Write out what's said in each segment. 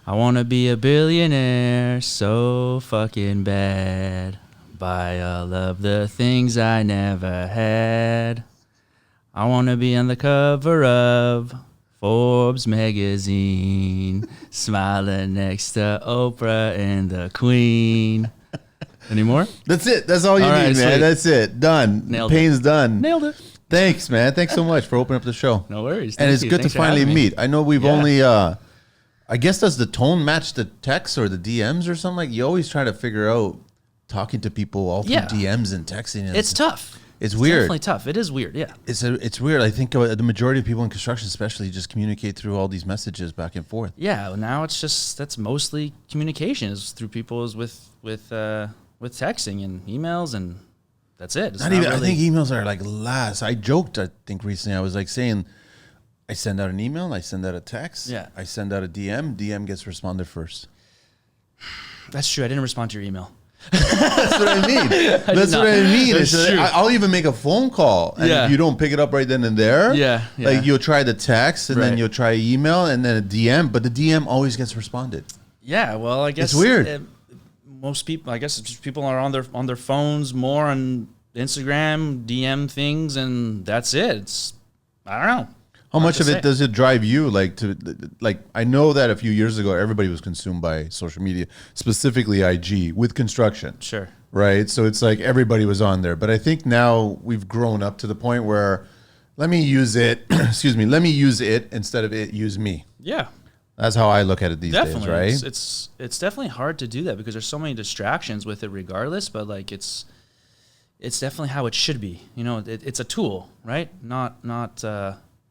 I want to be a billionaire so fucking bad. Buy all of the things I never had. I want to be on the cover of Forbes magazine, smiling next to Oprah and the Queen. Any more? That's it. That's all you need, man. Sweet. That's it. Done. Nailed Pain's it. Done. Nailed it. Thanks, man. Thanks so much for opening up the show. No worries. And it's good to finally meet. I know we've only, I guess, does the tone match the text or the DMs or something? Like, you always try to figure out talking to people all through DMs and texting. It's tough. It's weird. Definitely tough. It is weird, yeah. It's weird. I think the majority of people in construction especially just communicate through all these messages back and forth. Yeah, well, now it's just, that's mostly communication is through people is with texting and emails, and that's it. It's not even, really, I think emails are like last. I joked, I think recently, I was like saying, I send out an email, I send out a text, I send out a DM gets responded first. That's true. I didn't respond to your email. That's what I mean. That's what I mean. I'll even make a phone call, and if you don't pick it up right then and there, like you'll try the text, and then you'll try email, and then a DM, but the DM always gets responded. Yeah, well, I guess it's weird. Most people, I guess, just people are on their phones more, on Instagram, DM things, and that's it. It's, I don't know. How much of it does it drive you? Like, I know that a few years ago, everybody was consumed by social media, specifically IG with construction. Sure. Right. So it's like everybody was on there. But I think now we've grown up to the point where let me use it. Excuse me. Let me use it instead of it use me. Yeah. That's how I look at it these days. Right. It's definitely hard to do that because there's so many distractions with it regardless. But like it's definitely how it should be. You know, it's a tool, right? Not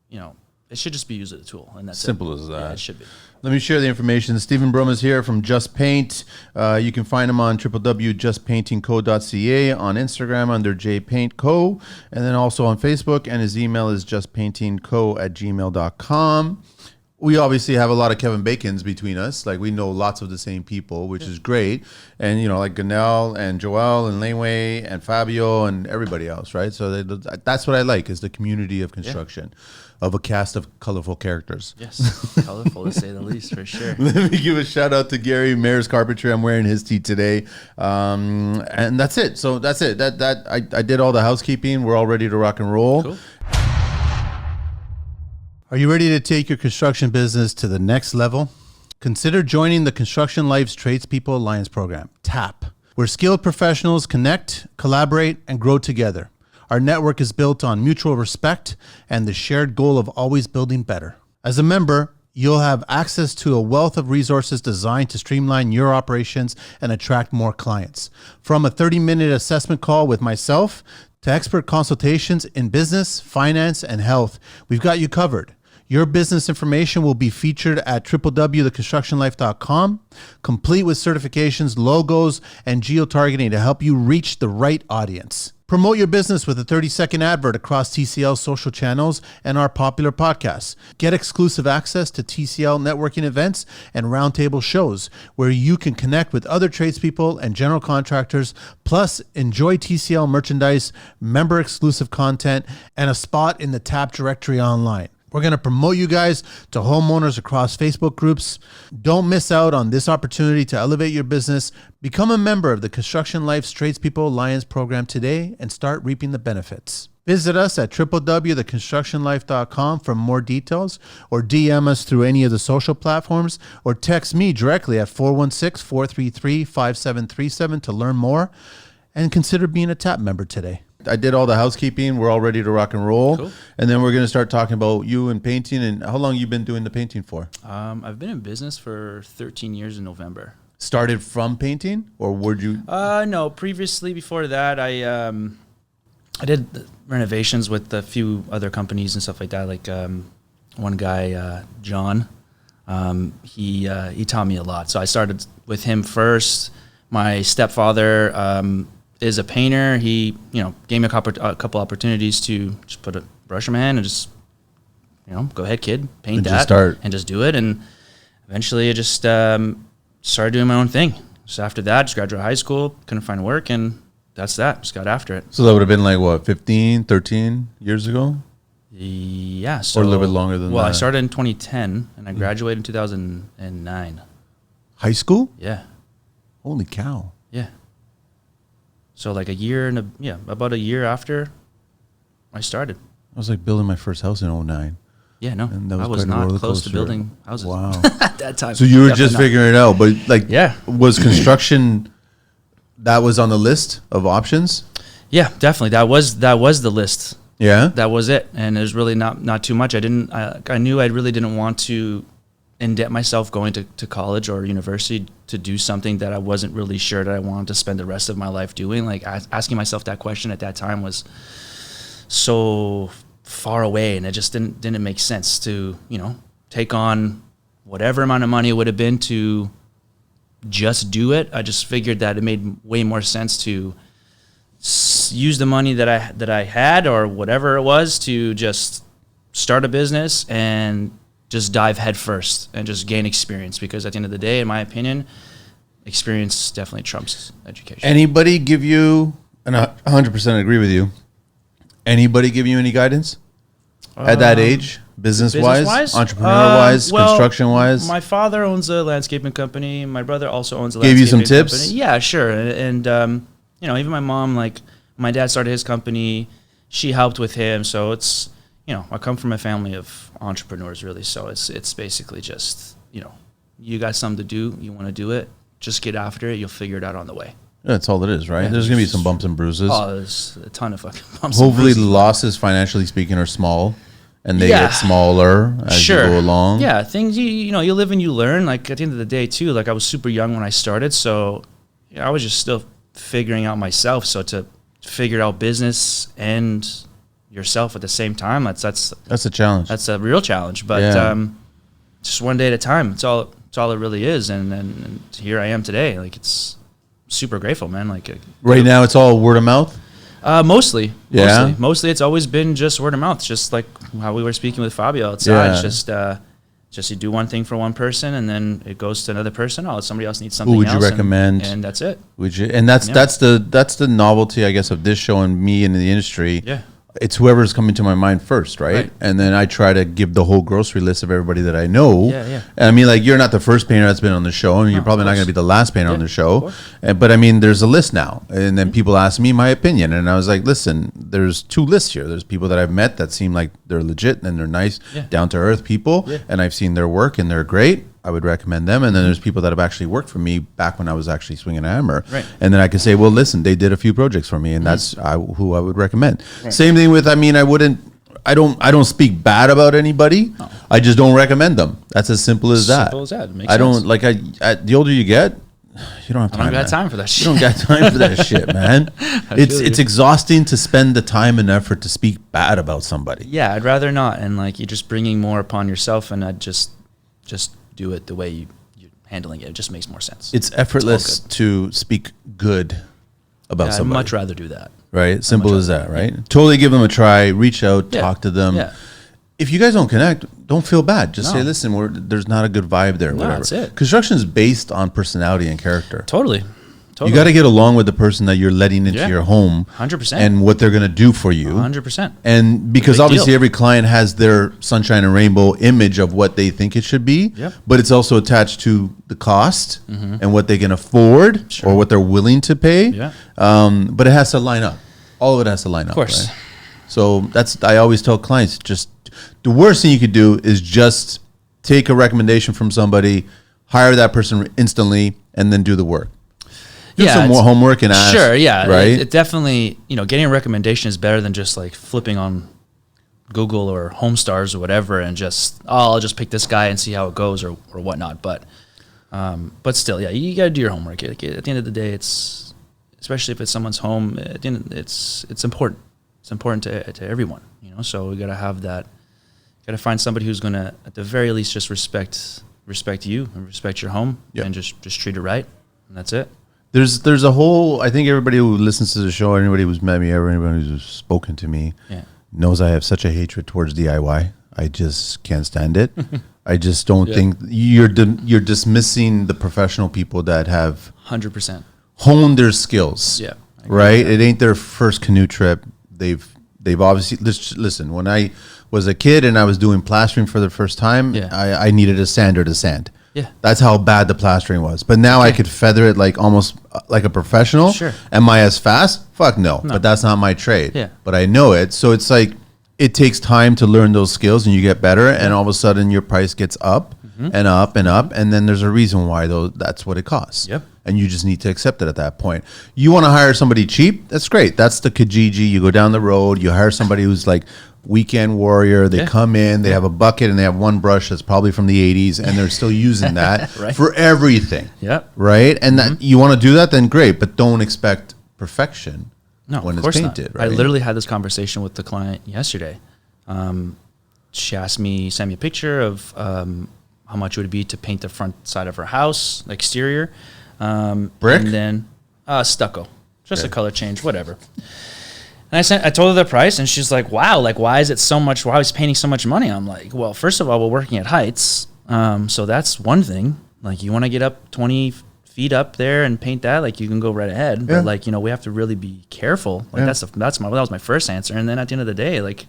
you know, it should just be used as a tool, and that's simple as that. Yeah, it should be. Let me share the information. Stephen Brum is here from Just Paint. You can find him on www.JustPaintingCo.ca, on Instagram under JPaintCo, and then also on Facebook, and his email is justpaintingco@gmail.com. We obviously have a lot of Kevin Bacons between us. Like, we know lots of the same people, which is great. And, you know, like Ganel and Joel and Laneway and Fabio and everybody else, right? So that's what I like, is the community of construction, of a cast of colorful characters. Yes, colorful to say the least, for sure. Let me give a shout out to Gary, Mayor's Carpentry. I'm wearing his tee today. And that's it. So that's it. I did all the housekeeping. We're all ready to rock and roll. Cool. Are you ready to take your construction business to the next level? Consider joining the Construction Life's Tradespeople Alliance program, T.A.P, where skilled professionals connect, collaborate, and grow together. Our network is built on mutual respect and the shared goal of always building better. As a member, you'll have access to a wealth of resources designed to streamline your operations and attract more clients. From a 30-minute assessment call with myself to expert consultations in business, finance, and health, we've got you covered. Your business information will be featured at www.theconstructionlife.com, complete with certifications, logos, and geo-targeting to help you reach the right audience. Promote your business with a 30-second advert across TCL's social channels and our popular podcasts. Get exclusive access to TCL networking events and roundtable shows where you can connect with other tradespeople and general contractors, plus enjoy TCL merchandise, member-exclusive content, and a spot in the T.A.P directory online. We're going to promote you guys to homeowners across Facebook groups. Don't miss out on this opportunity to elevate your business. Become a member of the Construction Life's Tradespeople Alliance program today and start reaping the benefits. Visit us at www.theconstructionlife.com for more details, or DM us through any of the social platforms, or text me directly at 416-433-5737 to learn more, and consider being a T.A.P member today. I did all the housekeeping. We're all ready to rock and roll. Cool. And then we're going to start talking about you and painting. And how long you been doing the painting for? I've been in business for 13 years in November. Started from painting, or were you? No, previously, before that, I did renovations with a few other companies and stuff like that. Like one guy, John, he taught me a lot. So I started with him first. My stepfather is a painter. He, gave me a couple opportunities to just put a brush in my hand and just, go ahead, kid, paint and that, just start. and just do it. And eventually, I just started doing my own thing. So after that, just graduated high school, couldn't find work, and that's that. Just got after it. So that would have been like, what, 15, 13 years ago? Yeah. So, or a little bit longer than that? Well, I started in 2010, and I graduated in 2009. High school? Yeah. Holy cow. Yeah. So like about a year after I started. I was like building my first house in 2009. Yeah, no, And that was I was quite a roller not close to coaster. building houses. Wow. At that time. So you were Definitely just not. figuring it out, but like, Yeah. was construction, that was on the list of options? Yeah, definitely. That was the list. Yeah. That was it, and it was really not too much. I knew I really didn't want to indebt myself going to college or university to do something that I wasn't really sure that I wanted to spend the rest of my life doing. Like asking myself that question at that time was so far away, and it just didn't make sense to, take on whatever amount of money it would have been to just do it. I just figured that it made way more sense to use the money that I had or whatever it was to just start a business and just dive head first and just gain experience, because at the end of the day, in my opinion, experience definitely trumps education. Anybody give you, and I 100% agree with you, anybody give you any guidance at that age, business-wise, entrepreneur-wise, construction-wise? My father owns a landscaping company. My brother also owns a Gave you landscaping some tips? company. Yeah, sure. And even my mom, like, my dad started his company. She helped with him. So it's, I come from a family of entrepreneurs, really. So it's basically just, you got something to do, you want to do it, just get after it. You'll figure it out on the way. That's all it is, right? Yeah, There's going to be some bumps and bruises. Oh, there's a ton of fucking bumps. Hopefully and the bruises. losses, financially speaking, are small, and they Yeah. get smaller as you go along. Yeah, things you live and you learn. Like at the end of the day, too. Like I was super young when I started, so I was just still figuring out myself. So to figure out business and yourself at the same time, that's a challenge. That's a real challenge. But just one day at a time. It's all it really is. And here I am today. Like it's super grateful, man. Like Right now, it's all word of mouth. Mostly. Yeah? Mostly it's always been just word of mouth, just like how we were speaking with Fabio outside. Yeah. It's just you do one thing for one person and then it goes to another person. Oh, somebody else needs something Who would else. you recommend? And that's it. Would you? And that's the novelty, I guess, of this show and me in the industry. Yeah. It's whoever's coming to my mind first, right? And then I try to give the whole grocery list of everybody that I know. Yeah. And I mean, like, you're not the first painter that's been on the show, and you're probably not going to be the last painter on the show. But I mean, there's a list now. And then people ask me my opinion. And I was like, listen, there's two lists here. There's people that I've met that seem like they're legit and they're nice, down to earth people. And I've seen their work and they're great. I would recommend them. And then there's people that have actually worked for me back when I was actually swinging a hammer. And then I can say, well, listen, they did a few projects for me, and that's who I would recommend. Same thing with, I don't speak bad about anybody. No. I just don't recommend them. That's as simple as that. Simple as that. It makes I don't sense. like the older you get, you don't have time. I don't got time for that shit. You don't got time for that shit, man. It's exhausting to spend the time and effort to speak bad about somebody. Yeah, I'd rather not. And like you're just bringing more upon yourself, and I'd just do it the way you're handling it. It just makes more sense. It's effortless to speak good about somebody. I'd much rather do that. Right? Simple as that, right? Totally give them a try, reach out, talk to them. Yeah. If you guys don't connect, don't feel bad. Just say, listen, there's not a good vibe there. Whatever. That's it. Construction is based on personality and character. Totally. You got to get along with the person that you're letting into your home 100%. and what they're going to do for you. 100%. And because Big obviously deal. every client has their sunshine and rainbow image of what they think it should be, but it's also attached to the cost and what they can afford or what they're willing to pay. But it has to line up. All of it has to line up. Of course. Right? So I always tell clients, just the worst thing you could do is just take a recommendation from somebody, hire that person instantly, and then do the work. Do some more homework and ask. Sure, yeah. Right? It definitely, getting a recommendation is better than just like flipping on Google or HomeStars or whatever and just, I'll just pick this guy and see how it goes or whatnot. But still, you got to do your homework. At the end of the day, it's, especially if it's someone's home, it's important. It's important to everyone, so we got to have that. Got to find somebody who's going to, at the very least, just respect you and respect your home and just treat it right. And that's it. There's a whole, I think everybody who listens to the show, anybody who's met me, anybody who's spoken to me knows I have such a hatred towards DIY. I just can't stand it. I just don't think you're dismissing the professional people that have 100% honed their skills. Yeah. Right? It ain't their first canoe trip. They've obviously, listen, when I was a kid and I was doing plastering for the first time, I needed a sander to sand. Yeah. That's how bad the plastering was. But now I could feather it like almost like a professional. Sure. Am I as fast? Fuck no. But that's not my trade. Yeah. But I know it. So it's like it takes time to learn those skills and you get better and all of a sudden your price gets up and up and up. And then there's a reason why that's what it costs. Yep. And you just need to accept it at that point. You want to hire somebody cheap? That's great. That's the Kijiji. You go down the road, you hire somebody who's like weekend warrior. They come in, they have a bucket and they have one brush that's probably from the 80s and they're still using that for everything. Yep. Right? And that you want to do that, then great, but don't expect perfection when it's painted. Not. Right? I literally had this conversation with the client yesterday. She asked me, send me a picture of how much it would be to paint the front side of her house, exterior. Brick? And then stucco. Just a color change, whatever. And I told her the price, and she's like, wow, like, why is it so much? Why is painting so much money? I'm like, well, first of all, we're working at heights. So that's one thing. Like, you want to get up 20 feet up there and paint that, like, you can go right ahead. But, like, you know, we have to really be careful. Like, that was my first answer. And then at the end of the day, like,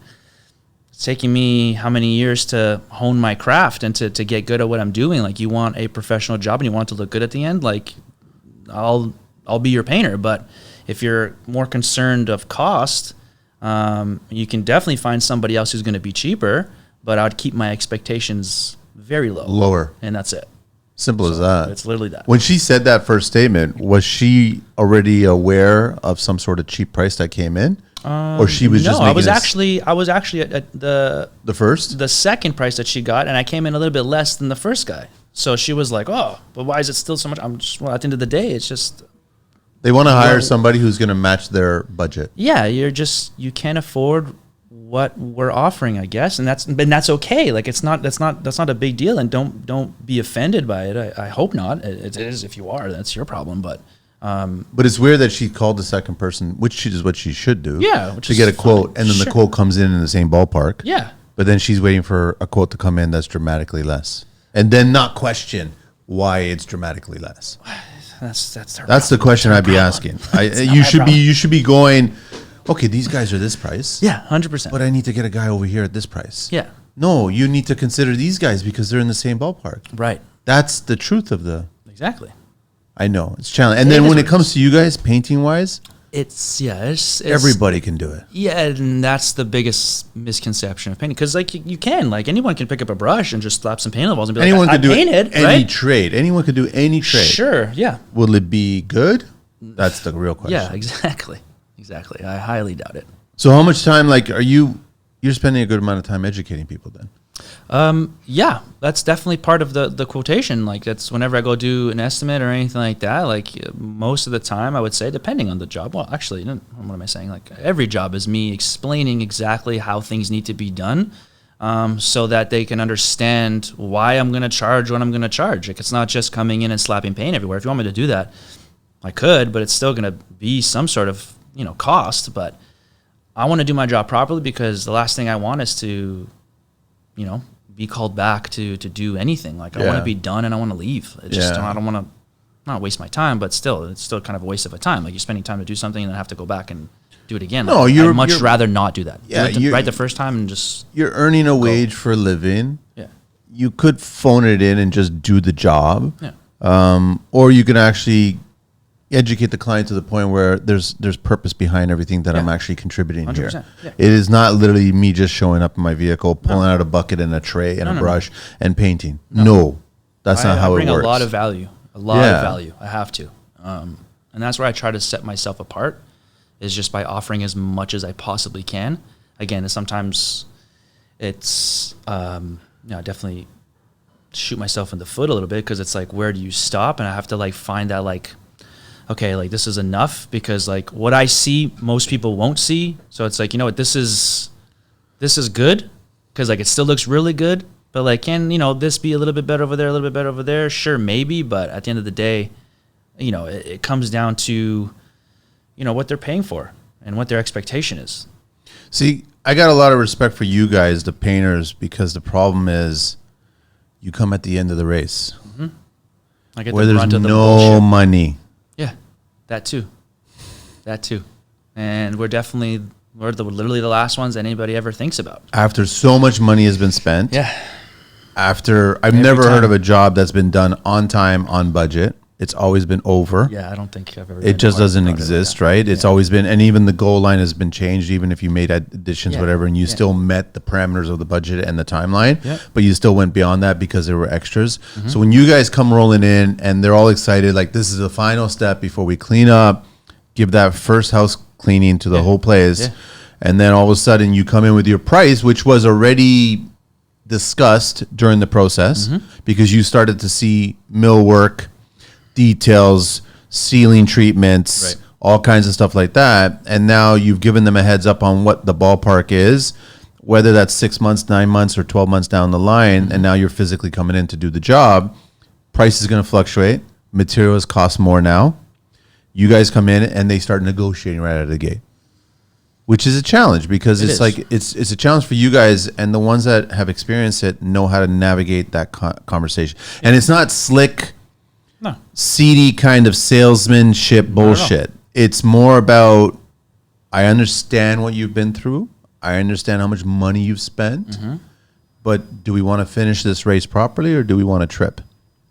it's taking me how many years to hone my craft and to get good at what I'm doing. Like, you want a professional job and you want it to look good at the end, like, I'll be your painter. But if you're more concerned of cost, you can definitely find somebody else who's going to be cheaper, but I'd keep my expectations very lower. And that's it. Simple as that. It's literally that. When she said that first statement, was she already aware of some sort of cheap price that came in? Or she was just I was actually at the first? The second price that she got, and I came in a little bit less than the first guy. So she was like, oh, but why is it still so much? Well, at the end of the day, it's just... They want to hire somebody who's going to match their budget. Yeah, you can't afford what we're offering, I guess, and that's okay. Like, that's not a big deal, and don't be offended by it. I hope not. It is if you are, that's your problem. But it's weird that she called the second person, which is what she should do. Yeah, to get a quote, and then the quote comes in the same ballpark. Yeah, but then she's waiting for a quote to come in that's dramatically less, and then not question why it's dramatically less. That's the question I'd be asking. You should be going, okay, these guys are this price. Yeah, 100%. But I need to get a guy over here at this price. Yeah. No, you need to consider these guys because they're in the same ballpark. Right. That's the truth of the... Exactly. I know. It's challenging. And then when it comes to you guys, painting-wise... It's everybody can do it. Yeah, and that's the biggest misconception of painting. Because, like, you can. Like, anyone can pick up a brush and just slap some paint on the walls and be anyone like, I painted, any right? trade. Anyone could do any trade. Sure, yeah. Will it be good? That's the real question. Yeah, exactly. Exactly. I highly doubt it. So how much time, like, you're spending a good amount of time educating people then? Yeah, that's definitely part of the quotation. Like, that's whenever I go do an estimate or anything like that, like, most of the time I would say, depending on the job. Well, actually, what am I saying? Like, every job is me explaining exactly how things need to be done, so that they can understand why I'm going to charge what I'm going to charge. Like, it's not just coming in and slapping paint everywhere. If you want me to do that, I could, but it's still going to be some sort of, cost. But I want to do my job properly, because the last thing I want is to, be called back to do anything. Like, I want to be done and I want to leave. I don't want to not waste my time, but still, it's still kind of a waste of a time. Like, you're spending time to do something and then have to go back and do it again. No, I'd much rather not do that. Yeah, do it right the first time and just... You're earning a wage for a living. Yeah. You could phone it in and just do the job. Yeah. Or you can actually educate the client to the point where there's purpose behind everything that I'm actually contributing 100%, here. Yeah. It is not literally me just showing up in my vehicle, pulling out a bucket and a tray and a brush and painting. No, that's not how it works. I bring a lot of value. A lot of value. I have to. And that's where I try to set myself apart, is just by offering as much as I possibly can. Again, sometimes it's, I definitely shoot myself in the foot a little bit, because it's like, where do you stop? And I have to, like, find that, like, okay, like, this is enough, because, like, what I see, most people won't see. So it's like, this is good, because, like, it still looks really good, but, like, can, this be a little bit better over there, a little bit better over there? Sure, maybe, but at the end of the day, it comes down to, what they're paying for and what their expectation is. See, I got a lot of respect for you guys, the painters, because the problem is you come at the end of the race. Mm-hmm. I get where the there's brunt of the no bullshit. money. Yeah, that too. And we're literally the last ones that anybody ever thinks about. After so much money has been spent. Yeah. after I've Every never heard time. of a job that's been done on time, on budget. It's always been over. Yeah, I don't think I've ever. It just doesn't exist, right? It's always been, and even the goal line has been changed, even if you made additions, whatever, and you still met the parameters of the budget and the timeline, but you still went beyond that because there were extras. So when you guys come rolling in and they're all excited, like this is the final step before we clean up, give that first house cleaning to the whole place, and then all of a sudden you come in with your price, which was already discussed during the process because you started to see millwork, details, ceiling treatments, all kinds of stuff like that. And now you've given them a heads up on what the ballpark is, whether that's 6 months, 9 months, or 12 months down the line. And now you're physically coming in to do the job. Price is going to fluctuate. Materials cost more now. You guys come in and they start negotiating right out of the gate, which is a challenge because it's like it's a challenge for you guys, and the ones that have experienced it know how to navigate that conversation. And it's not slick, seedy kind of salesmanship bullshit. It's more about, I understand what you've been through. I understand how much money you've spent. But do we want to finish this race properly, or do we want to trip?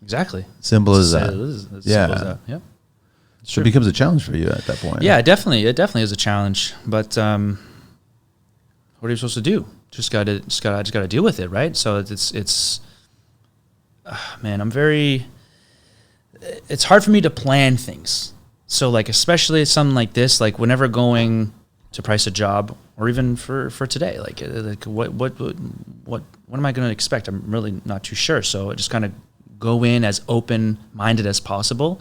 Exactly. Simple as that. It is. Simple as that. Yep. So it becomes a challenge for you at that point. Yeah, definitely. It definitely is a challenge. But what are you supposed to do? Just gotta deal with it, right? So it's man, it's hard for me to plan things. So like, especially something like this, like whenever going to price a job, or even for today, like what am I going to expect? I'm really not too sure. So I just kind of go in as open-minded as possible.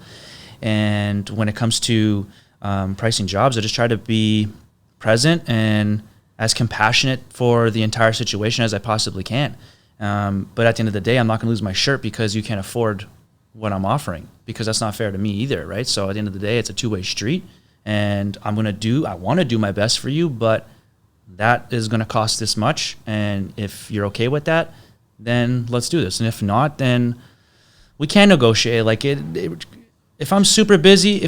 And when it comes to pricing jobs, I just try to be present and as compassionate for the entire situation as I possibly can. But at the end of the day, I'm not going to lose my shirt because you can't afford what I'm offering, because that's not fair to me either, right? So at the end of the day, it's a two-way street, and I want to do my best for you, but that is going to cost this much. And if you're okay with that, then let's do this. And if not, then we can negotiate. Like if I'm super busy,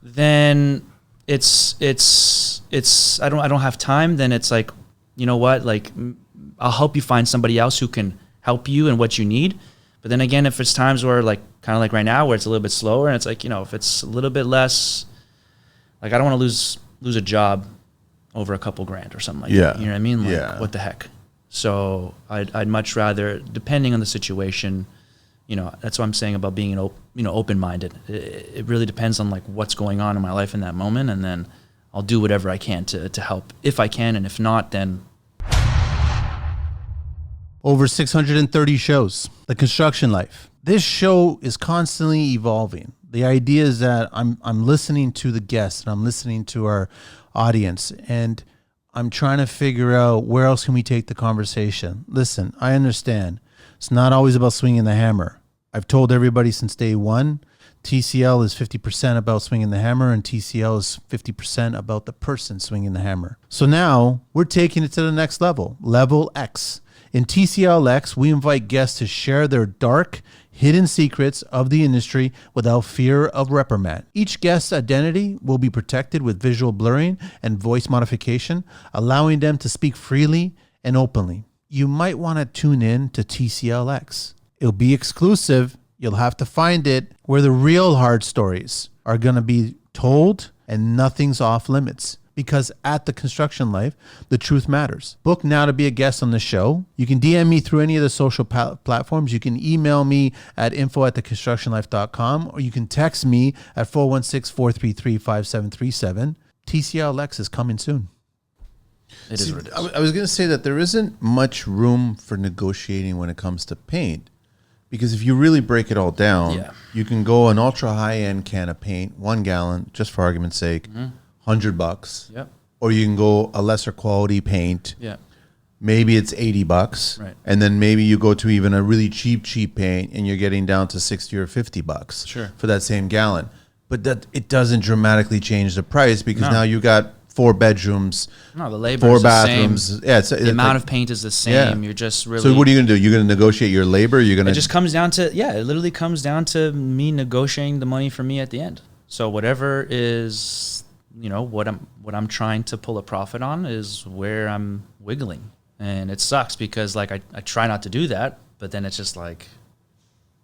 then it's I don't have time. Then it's like, you know what? Like, I'll help you find somebody else who can help you and what you need. But then again, if it's times where, like, kind of like right now, where it's a little bit slower, and it's like, you know, if it's a little bit less, like, I don't want to lose a job over a couple grand or something like that. You know what I mean? Like, what the heck? So I'd much rather, depending on the situation, you know, that's what I'm saying about being open-minded. It really depends on like what's going on in my life in that moment, and then I'll do whatever I can to help if I can, and if not, then. Over 630 shows, The Construction Life. This show is constantly evolving. The idea is that I'm listening to the guests, and I'm listening to our audience, and I'm trying to figure out where else can we take the conversation. Listen, I understand. It's not always about swinging the hammer. I've told everybody since day one, TCL is 50% about swinging the hammer, and TCL is 50% about the person swinging the hammer. So now we're taking it to the next level, level X. In TCLX, we invite guests to share their dark, hidden secrets of the industry without fear of reprimand. Each guest's identity will be protected with visual blurring and voice modification, allowing them to speak freely and openly. You might want to tune in to TCLX. It'll be exclusive. You'll have to find it, where the real hard stories are going to be told and nothing's off limits. Because at The Construction Life, the truth matters. Book now to be a guest on the show. You can DM me through any of the social platforms. You can email me at info@theconstructionlife.com, or you can text me at 416-433-5737. TCLX is coming soon. It is what it is. I was going to say that there isn't much room for negotiating when it comes to paint, because if you really break it all down, you can go an ultra high-end can of paint, 1 gallon, just for argument's sake, $100. Yep. Or you can go a lesser quality paint. Yeah. Maybe it's $80. Right. And then maybe you go to even a really cheap paint, and you're getting down to $60 or $50 for that same gallon. But that it doesn't dramatically change the price, because now you got 4 bedrooms, No, the labor 4 is bathrooms. the same. Yeah, The amount of paint is the same. Yeah. You're just really. So what are you going to do? You're going to negotiate your labor? You're going to. It just comes down to it literally comes down to me negotiating the money for me at the end. So whatever is, you know, what I'm trying to pull a profit on is where I'm wiggling. And it sucks because like I try not to do that, but then it's just like,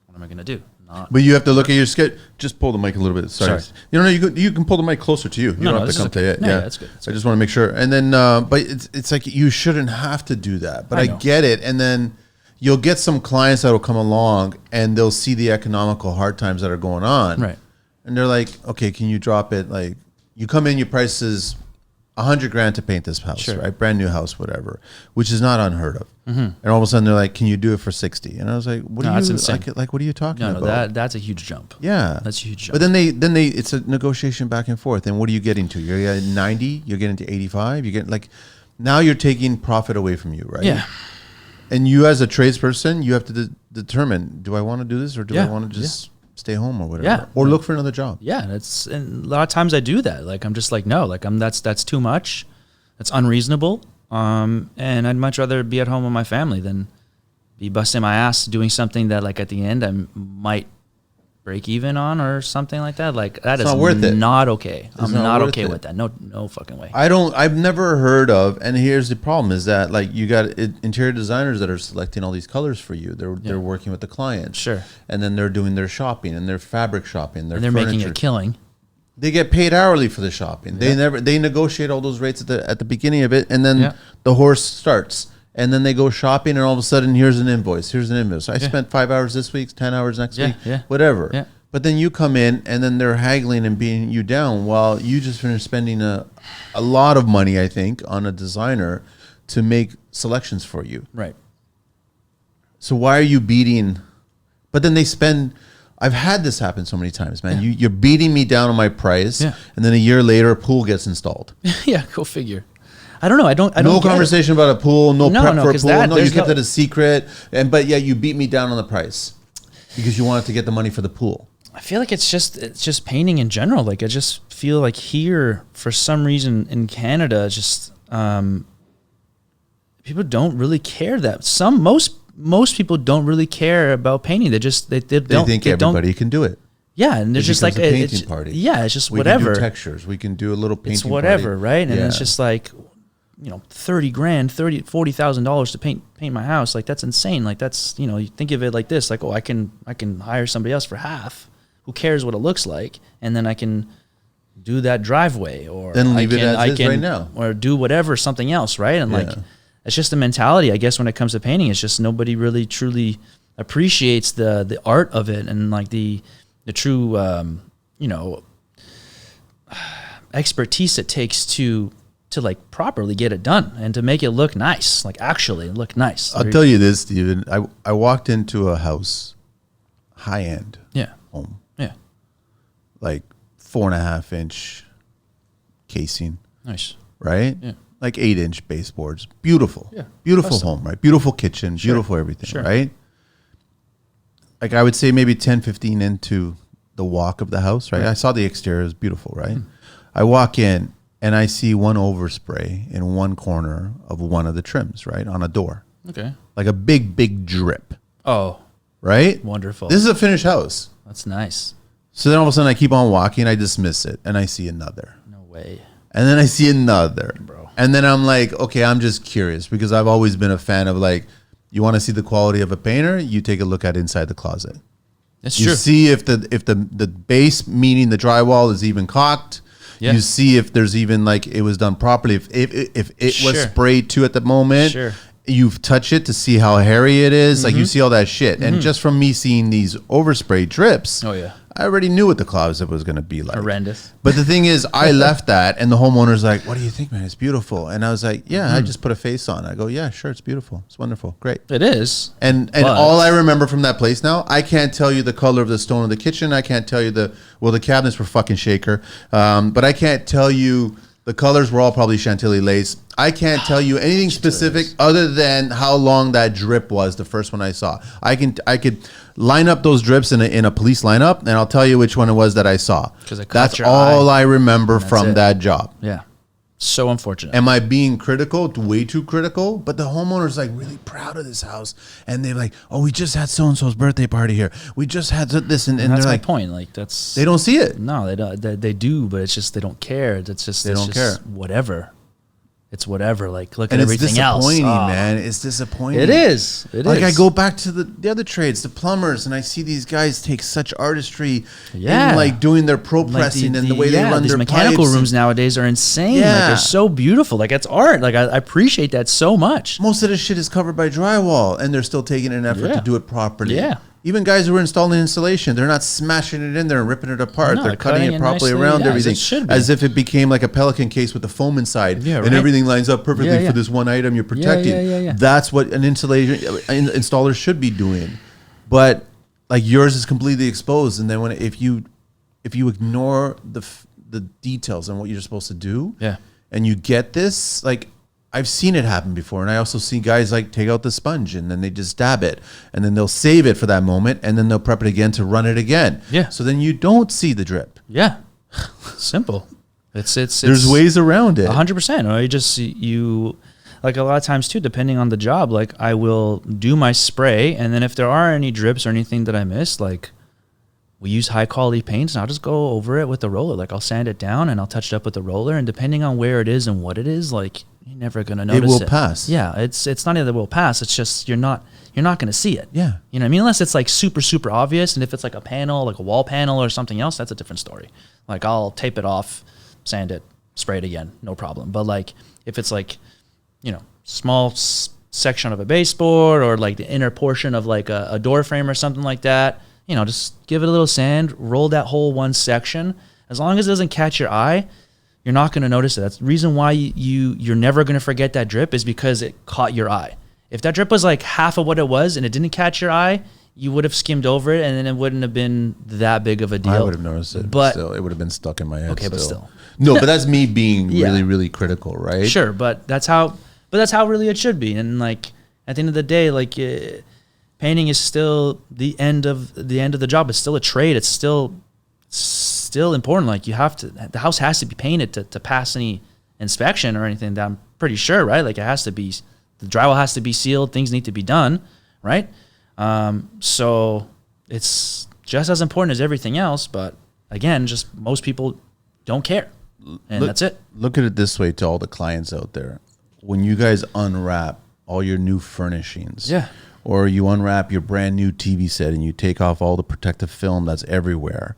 what am I going to do? But you have to look at your schedule. Just pull the mic a little bit. Sorry. You know, you can pull the mic closer to you. You don't have to come to it. Yeah, that's good. I just want to make sure. And then, but it's like you shouldn't have to do that. But I get it. And then you'll get some clients that will come along and they'll see the economical hard times that are going on. Right. And they're like, okay, can you drop it? Like, you come in, your price is $100,000 to paint this house, right? Brand new house, whatever, which is not unheard of. And all of a sudden they're like, can you do it for 60? And I was like, what are you like? What are you talking about? That's a huge jump. Yeah, that's a huge jump. But then it's a negotiation back and forth. And what are you getting to? You're at 90. You're getting to 85. You're getting like, now you're taking profit away from you, right? Yeah. And you as a tradesperson, you have to determine: do I want to do this or do I want to just stay home or whatever, or look for another job? Yeah, and a lot of times I do that. Like I'm just like, no, like that's too much. That's unreasonable. And I'd much rather be at home with my family than be busting my ass doing something that like at the end I might break even on or something like that. Like that is not worth it. Not okay. I'm not okay with that. No fucking way. I've never heard of, and here's the problem is that like you got interior designers that are selecting all these colors for you. They're working with the clients. Sure. And then they're doing their shopping and their fabric shopping. They're making a killing. They get paid hourly for the shopping. They negotiate all those rates at the beginning of it, and then the horse starts. And then they go shopping, and all of a sudden, here's an invoice. I spent 5 hours this week, 10 hours next week, whatever. Yeah. But then you come in, and then they're haggling and beating you down while you just finished spending a lot of money, I think, on a designer to make selections for you. Right. So why are you beating? But then they spend. I've had this happen so many times, man. You're beating me down on my price, and then a year later, a pool gets installed. Yeah, go figure. I don't know. I don't. No conversation about a pool. No prep for a pool. No, you kept it a secret. But you beat me down on the price because you wanted to get the money for the pool. I feel like it's just painting in general. Like I just feel like here, for some reason in Canada, just people don't really care that most people don't really care about painting. They think everybody can do it. Yeah, and they're just like a painting party. Yeah, it's just whatever. We can do textures. We can do a little painting. It's whatever, party. Right? And it's just like, $40,000 to paint my house. Like that's insane. Like that's, you think of it like this, like, oh, I can hire somebody else for half. Who cares what it looks like? And then I can do that driveway, or then leave it as is right now, or do whatever, something else, right? And like, it's just the mentality, I guess, when it comes to painting. It's just nobody really truly appreciates the art of it and like the true, expertise it takes to like properly get it done and to make it look nice, like actually look nice. I'll tell you this, Steven. I walked into a house, high end, home, like 4.5 inch casing, nice, right? Yeah, like 8-inch baseboards, beautiful, beautiful custom home, right? Beautiful kitchen, beautiful everything, right? Like I would say maybe 10-15 into the walk of the house, right? I saw the exterior, it was beautiful, right? I walk in and I see one overspray in one corner of one of the trims, right? On a door. Okay. Like a big drip. Oh. Right? Wonderful. This is a finished house. That's nice. So then all of a sudden I keep on walking, I dismiss it, and I see another. No way. And then I see another. Bro. And then I'm like, okay, I'm just curious because I've always been a fan of like, you want to see the quality of a painter, you take a look at inside the closet. That's true. You see if the base, meaning the drywall, is even caulked. Yeah. You see if there's even like it was done properly. If it was sprayed too at the moment, you've touched it to see how hairy it is. Like you see all that shit. And just from me seeing these overspray drips, I already knew what the closet was going to be like. Horrendous. But the thing is, I left that, and the homeowner's like, "What do you think, man? It's beautiful." And I was like, "Yeah." I just put a face on. I go, "Yeah, sure, it's beautiful. It's wonderful, great." It is. And all I remember from that place now, I can't tell you the color of the stone of the kitchen. I can't tell you the cabinets were fucking shaker, but I can't tell you the colors were all probably Chantilly lace. I can't tell you anything specific other than how long that drip was. The first one I saw, I could line up those drips in a police lineup, and I'll tell you which one it was that I saw. That's all I remember from that job. Yeah, so unfortunate. Am I being critical? Way too critical? But the homeowner's like really proud of this house, and they're like, "Oh, we just had so and so's birthday party here. We just had this," and that's my like, point. Like that's they don't see it. No, they don't. They do, but it's just they don't care. They don't care. Whatever. it's whatever. Like, look And at it's everything else. disappointing, Oh, man. It's disappointing. It is. It like is. I go back to the other trades, the plumbers, and I see these guys take such artistry Yeah. in like doing their pro Like pressing and the way they run these their mechanical pipes. rooms nowadays are insane. Like, Yeah. they're so beautiful. Like, it's art. Like, I appreciate that so much. Most of this shit is covered by drywall, and they're still taking an effort Yeah. to do it properly. Yeah. Even guys who are installing insulation, they're not smashing it in there and ripping it apart. No, they're cutting it properly nicely, around yeah, as everything, it should be. as if it became like a Pelican case with the foam inside, Yeah, and right. everything lines up perfectly Yeah, yeah. for this one item you're protecting. yeah. That's what an installer should be doing. But like yours is completely exposed, and then if you ignore the details on what you're supposed to do, Yeah. and you get this, like I've seen it happen before, and I also see guys like take out the sponge and then they just dab it, and then they'll save it for that moment, and then they'll prep it again to run it again. Yeah. So then you don't see the drip. Yeah. Simple. It's There's ways around it. 100%. Or you like a lot of times too, depending on the job, like I will do my spray, and then if there are any drips or anything that I missed, like we use high quality paints, and I'll just go over it with the roller. Like I'll sand it down and I'll touch it up with the roller, and depending on where it is and what it is, like you're never gonna notice it. It will pass. Yeah, it's not that it will pass. It's just you're not gonna see it. Yeah. You know what I mean? Unless it's like super, super obvious, and if it's like a panel, like a wall panel or something else, that's a different story. Like I'll tape it off, sand it, spray it again, no problem. But like if it's like, small section of a baseboard or like the inner portion of like a door frame or something like that, just give it a little sand, roll that whole one section. As long as it doesn't catch your eye, you're not going to notice it. That's the reason why you're never going to forget that drip, is because it caught your eye. If that drip was like half of what it was and it didn't catch your eye, you would have skimmed over it, and then it wouldn't have been that big of a deal. I would have noticed it, but still, it would have been stuck in my head. Okay, but still. No, but that's me being Yeah. really, really critical, right? Sure, but that's how really it should be. And like at the end of the day, like painting is still the end of the job. It's still a trade. It's still important. Like the house has to be painted to pass any inspection or anything. That I'm pretty sure, right? Like the drywall has to be sealed. Things need to be done, right? So it's just as important as everything else. But again, just most people don't care, and that's it. Look at it this way to all the clients out there. When you guys unwrap all your new furnishings, Yeah. or you unwrap your brand new TV set and you take off all the protective film that's everywhere,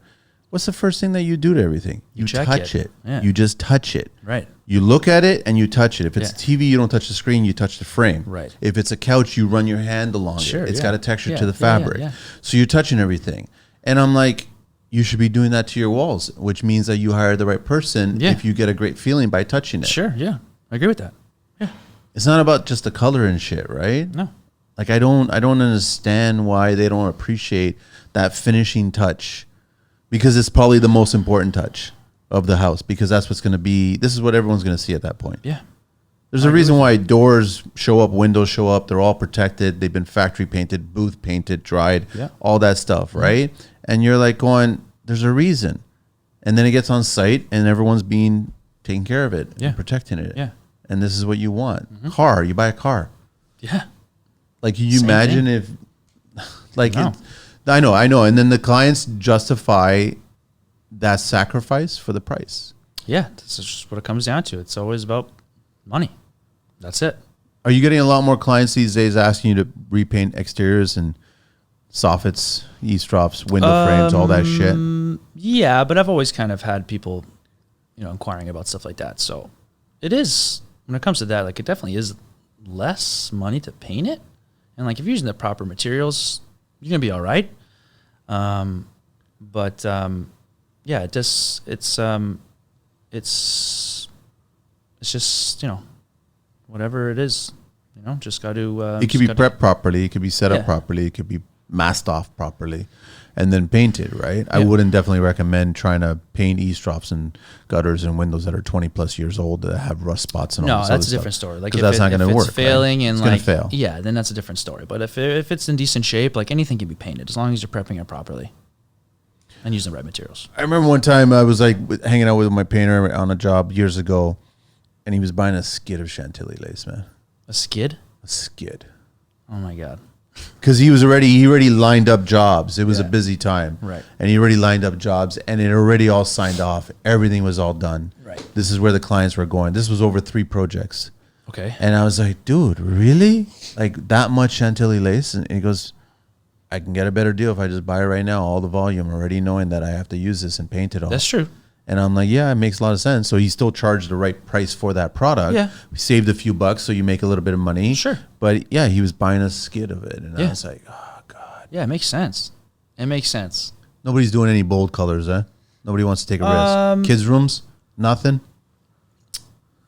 what's the first thing that you do to everything? You check touch it. it. Yeah. You just touch it. Right. You look at it and you touch it. If it's Yeah. TV, you don't touch the screen, you touch the frame. Right. If it's a couch, you run your hand along Sure, it. It's yeah. got a texture Yeah, to the yeah, yeah, fabric. yeah. So you're touching everything. And I'm like, you should be doing that to your walls, which means that you hire the right person Yeah. if you get a great feeling by touching it. Sure. Yeah. I agree with that. Yeah. It's not about just the color and shit, right? No. Like I don't understand why they don't appreciate that finishing touch, because it's probably the most important touch of the house, because that's what's going to be, this is what everyone's going to see at that point. Yeah. There's a reason why doors show up, windows show up, they're all protected, they've been factory painted, booth painted, dried, Yeah. all that stuff, right? And you're like going, there's a reason. And then it gets on site and everyone's being taking care of it, Yeah. and protecting it. Yeah. And this is what you want. Car, you buy a car. Yeah. Like, can you Same imagine thing. if, like, No. I know. And then the clients justify that sacrifice for the price. Yeah. That's just what it comes down to. It's always about money. That's it. Are you getting a lot more clients these days asking you to repaint exteriors and soffits, eavesdrops, window frames, all that shit? Yeah, but I've always kind of had people, inquiring about stuff like that. So it is, when it comes to that, like it definitely is less money to paint it. And like if you're using the proper materials, you're going to be all right. Yeah, it's just, whatever it is, just got to. It could be prepped properly. It could be set up Yeah. properly. It could be masked off properly and then painted, right? I Yeah. wouldn't definitely recommend trying to paint eavesdrops and gutters and windows that are 20 plus years old that have rust spots and all No, this that's other a different stuff. story. Like 'Cause if that's not going to work. it's failing right? and It's going like to fail. yeah, then that's a different story. But if it's in decent shape, like anything can be painted as long as you're prepping it properly and using the right materials. I remember one time I was like hanging out with my painter on a job years ago, and he was buying a skid of Chantilly lace, man. A skid? A skid. Oh my god. Because he already lined up jobs. It was a Yeah. busy time. Right. And he already lined up jobs, and it already all signed off. Everything was all done. Right. This is where the clients were going. This was over 3 projects. Okay. And I was like, dude, really? Like that much Chantilly lace? And he goes, I can get a better deal if I just buy it right now, all the volume, already knowing that I have to use this and paint it all. That's true. And I'm like, yeah, it makes a lot of sense. So he still charged the right price for that product. Yeah. We saved a few bucks, so you make a little bit of money. Sure. But yeah, he was buying a skid of it. And I was like, oh, God. Yeah, it makes sense. It makes sense. Nobody's doing any bold colors, eh? Nobody wants to take a risk. Kids' rooms? Nothing?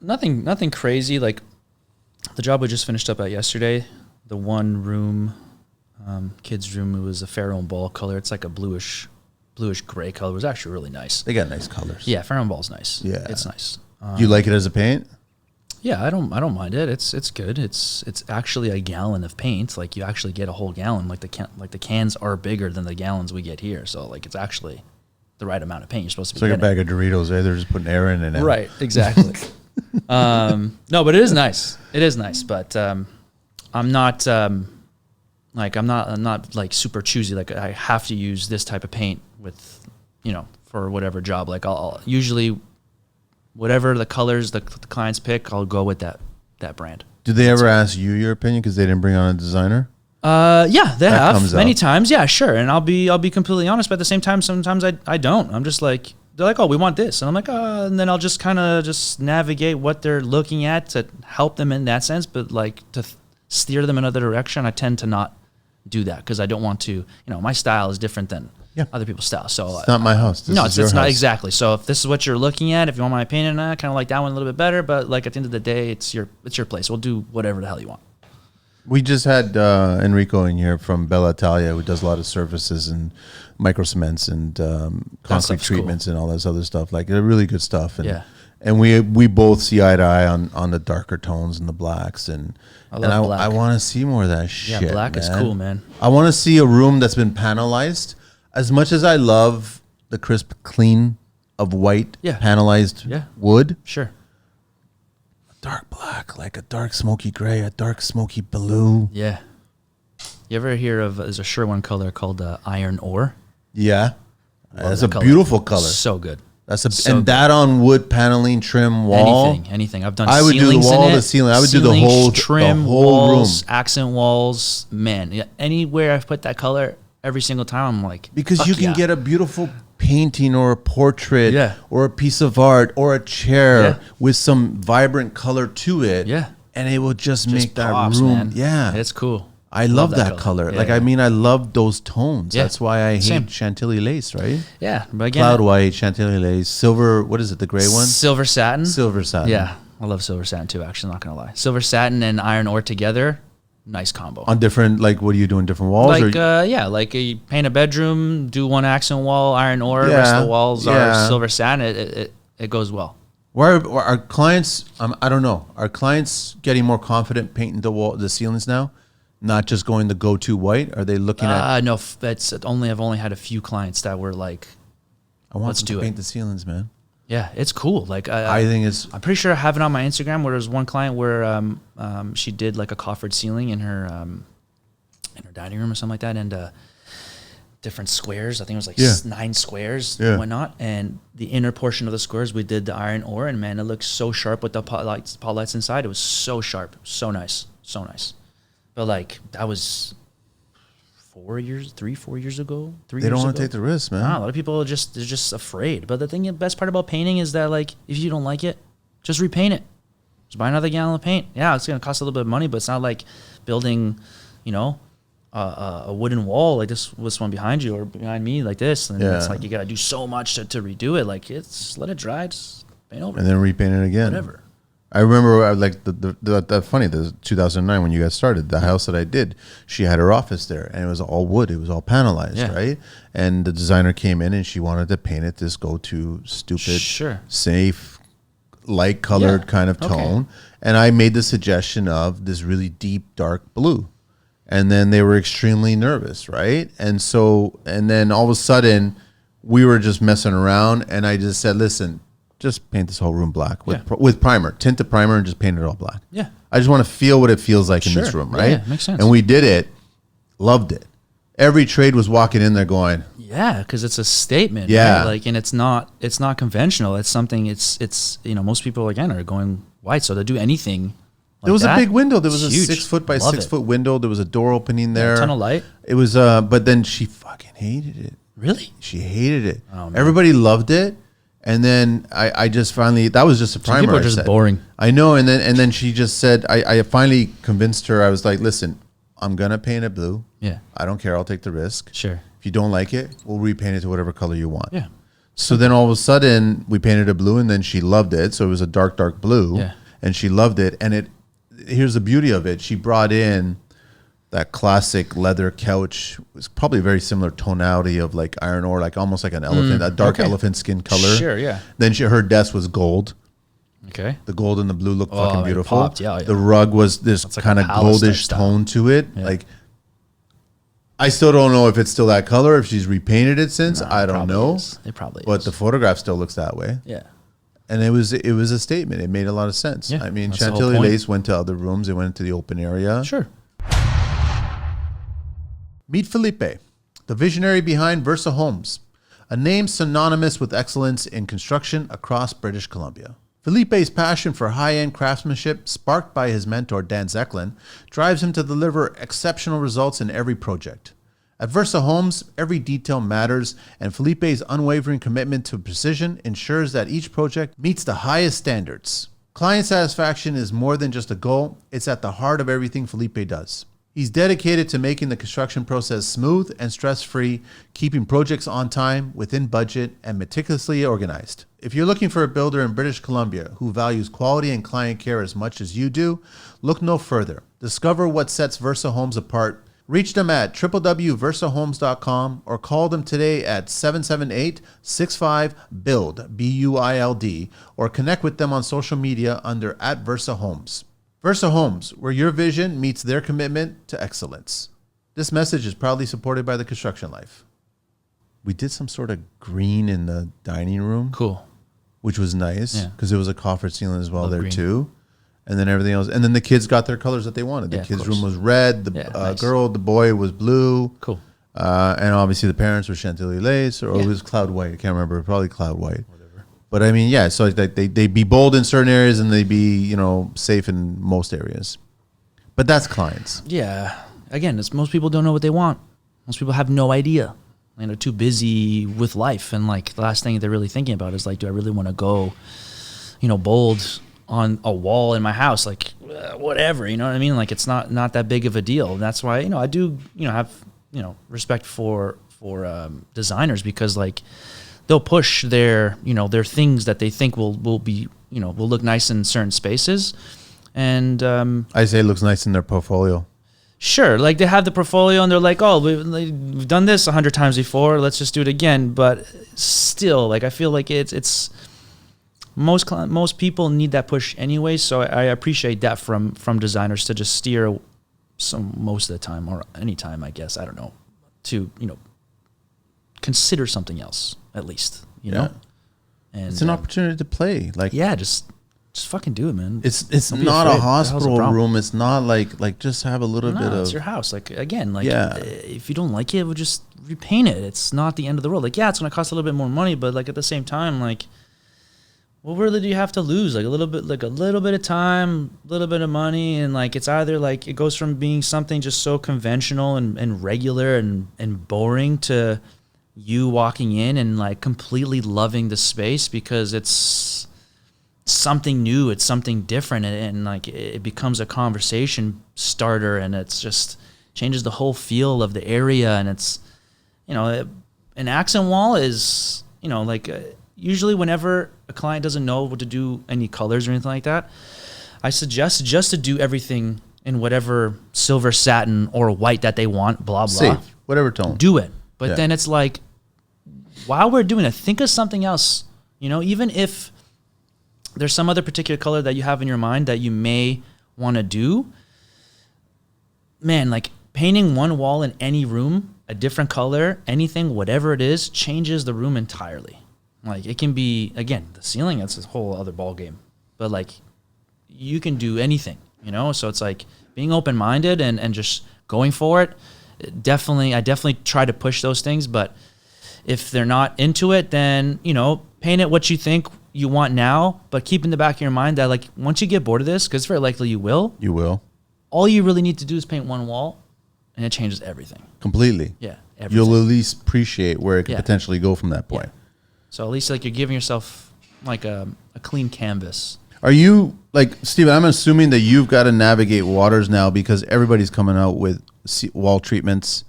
Nothing crazy. Like the job we just finished up at yesterday, the one room, kids' room, it was a Pharaoh and Ball color. It's like a bluish gray color. It was actually really nice. They got nice colors. Yeah, Pharaoh and Ball's nice. Yeah. It's nice. Do you like it as a paint? Yeah, I don't mind it. It's good. It's actually a gallon of paint. Like you actually get a whole gallon. Like the cans are bigger than the gallons we get here. So like it's actually the right amount of paint you're supposed to be It's like getting. a bag of Doritos, eh? They're just putting air in it. Right, exactly. No, but it is nice. It is nice, but I'm not like super choosy. Like I have to use this type of paint with, for whatever job. Like I'll usually whatever the colors the clients pick, I'll go with that brand. Did they ever ask you your opinion because they didn't bring on a designer? Yeah, they That have comes many up. times. Yeah, sure. And I'll be completely honest, but at the same time, sometimes I don't. I'm just like, they're like, oh, we want this. And I'm like, and then I'll just kind of just navigate what they're looking at to help them in that sense. But like to steer them in another direction, I tend to not do that because I don't want to, my style is different than other people's style. So It's not my house. This is your it's not house. exactly. So if this is what you're looking at, if you want my opinion, I kind of like that one a little bit better. But like at the end of the day, it's your place. We'll do whatever the hell you want. We just had Enrico in here from Bella Italia, who does a lot of surfaces and micro cements and concrete stuff's treatments and all this other stuff. Like they're really good stuff. And, Yeah. And we both see eye to eye on the darker tones and the blacks. And I love black. I want to see more of that shit. Yeah, black is cool, man. I want to see a room that's been panelized. As much as I love the crisp clean of white panelized wood. Sure. Dark black, like a dark smoky gray, a dark smoky blue. Yeah. You ever hear of, there's a Sherwin color called iron ore? Yeah. That's that a beautiful color. So good. That on wood paneling trim wall. Anything. I've done I would do the ceilings wall, in it. the ceiling. I would do the whole trim, room. walls, accent walls. Man, anywhere I've put that color, every single time I'm like, Because you can get a beautiful painting or a portrait or a piece of art or a chair with some vibrant color to it. Yeah. And it will just make pops, that room. man. Yeah. It's cool. I love that color. Yeah, I mean, I love those tones. Yeah. That's why I hate Same. Chantilly lace, right? Yeah. But again, Cloud white, Chantilly lace, silver, what is it, the gray one? silver satin. Silver satin. Yeah. I love silver satin too, actually, not going to lie. Silver satin and iron ore together, nice combo. On different, like, what do you do in different walls? Like, like you paint a bedroom, do one accent wall, iron ore, rest of the walls are silver satin. It goes well. Why are our clients, I don't know, are clients getting more confident painting the ceilings now? Not just going the go-to white? Are they looking at? No, I've only had a few clients that were like, I want let's them do to it. paint the ceilings, man. Yeah, it's cool. Like I think it's. I'm pretty sure I have it on my Instagram where there's one client where she did like a coffered ceiling in her dining room or something like that, and different squares. I think it was like 9 squares and whatnot. And the inner portion of the squares we did the iron ore, and man, it looked so sharp with the pot lights inside. It was so sharp, so nice. But like that was 4 years ago. They don't want to take the risk, man. Nah, a lot of people they're just afraid. But the best part about painting is that like if you don't like it, just repaint it. Just buy another gallon of paint. Yeah, it's gonna cost a little bit of money, but it's not like building, a wooden wall like this one behind you or behind me like this. And it's like you gotta do so much to redo it. Like let it dry, just paint over. And then repaint it again. Whatever. I remember like the funny, the 2009 when you guys started, the house that I did, she had her office there and it was all wood. It was all panelized, right? And the designer came in and she wanted to paint it this go-to stupid, safe, light colored kind of tone. And I made the suggestion of this really deep, dark blue. And then they were extremely nervous, right? And then all of a sudden we were just messing around and I just said, listen, just paint this whole room black with primer. Tint the primer and just paint it all black. Yeah. I just want to feel what it feels like in this room, right? Yeah, makes sense. And we did it. Loved it. Every trade was walking in there going, Yeah, because it's a statement. Yeah. Right? Like, and it's not conventional. It's something. It's most people again are going white, so they'll do anything. Like there was that. a big window. There was It's a huge. 6 foot by Love 6 it. foot window. There was a door opening there. A ton of light. It was, but then she fucking hated it. Really? She hated it. Oh, man. Everybody loved it. And then I just finally, that was just a primer. People are I just said. boring. I know. And then she just said, I finally convinced her. I was like, listen, I'm going to paint it blue. Yeah. I don't care. I'll take the risk. Sure. If you don't like it, we'll repaint it to whatever color you want. Yeah. So then all of a sudden we painted it blue, and then she loved it. So it was a dark blue. Yeah. And she loved it. And here's the beauty of it. She brought in that classic leather couch. It was probably a very similar tonality of like iron ore, like almost like an elephant, a dark elephant skin color. Sure, yeah. Then her desk was gold. Okay. The gold and the blue looked fucking it beautiful. popped, yeah. The rug was this like kind a of palace goldish type tone to it. Yeah. Like, I still don't know if it's still that color, if she's repainted it since. I don't know. It probably But is. the photograph still looks that way. Yeah. And it was a statement. It made a lot of sense. Yeah, I mean, that's the whole Chantilly point. Lace went to other rooms. They went into the open area. Sure. Meet Felipe, the visionary behind Versa Homes, a name synonymous with excellence in construction across British Columbia. Felipe's passion for high-end craftsmanship, sparked by his mentor Dan Zeklin, drives him to deliver exceptional results in every project. At Versa Homes, every detail matters, and Felipe's unwavering commitment to precision ensures that each project meets the highest standards. Client satisfaction is more than just a goal, it's at the heart of everything Felipe does. He's dedicated to making the construction process smooth and stress-free, keeping projects on time, within budget, and meticulously organized. If you're looking for a builder in British Columbia who values quality and client care as much as you do, look no further. Discover what sets Versa Homes apart. Reach them at www.versahomes.com or call them today at 778-65-BUILD, B-U-I-L-D, or connect with them on social media under @VersaHomes. Versa Homes, where your vision meets their commitment to excellence. This message is proudly supported by the Construction Life. We did some sort of green in the dining room, Cool. which was nice because there was a coffer ceiling as well Love there green. too. And then everything else. And then the kids got their colors that they wanted. The Yeah, of kids' course. room was red. The Nice. the boy was blue. Cool. And obviously the parents were Chantilly Lace or it was Cloud White. I can't remember. Probably Cloud White. But I mean, yeah, so like they be bold in certain areas and they be, safe in most areas. But that's clients. Yeah. Again, most people don't know what they want. Most people have no idea. They're too busy with life. And like the last thing they're really thinking about is like, do I really want to go, bold on a wall in my house? Like, whatever, you know what I mean? Like it's not that big of a deal. And that's why, I do, have, respect for designers because like, they'll push their things that they think will be, will look nice in certain spaces. And I say it looks nice in their portfolio. sure, like they have the portfolio and they're like, oh, we've done this 100 times before. Let's just do it again. But still, like I feel like it's most people need that push anyway. So I appreciate that from designers to just steer most of the time or any time, I guess, I don't know, to, consider something else at least, know. And It's an opportunity to play. Like just fucking do it, man. it's Don't be not afraid. a What the hell's the hospital problem? room. It's not like just have a little bit It's of your house. Like again, like Yeah. if you don't like it, we'll just repaint it. It's not the end of the world. Like it's gonna cost a little bit more money, but like at the same time, like what really do you have to lose? Like a little bit of time, a little bit of money, and like it's either like it goes from being something just so conventional and regular and boring to you walking in and like completely loving the space because it's something new, it's something different, and like it becomes a conversation starter, and it's just changes the whole feel of the area. And it's an accent wall is usually whenever a client doesn't know what to do, any colors or anything like that, I suggest just to do everything in whatever silver satin or white that they want, blah blah. safe, whatever tone. Do it. But Yeah. then it's like, while we're doing it, think of something else. Even if there's some other particular color that you have in your mind that you may want to do, man, like painting one wall in any room, a different color, anything, whatever it is, changes the room entirely. Like it can be, again, the ceiling, that's a whole other ball game. But like you can do anything, So it's like being open-minded and just going for it. I definitely try to push those things, but If they're not into it, then, paint it what you think you want now, but keep in the back of your mind that like once you get bored of this, because very likely you will, all you really need to do is paint one wall and it changes everything. Completely. Yeah. Everything. You'll at least appreciate where it could potentially go from that point. Yeah. So at least like you're giving yourself like a clean canvas. Are you like, Steven, I'm assuming that you've got to navigate waters now because everybody's coming out with wall treatments.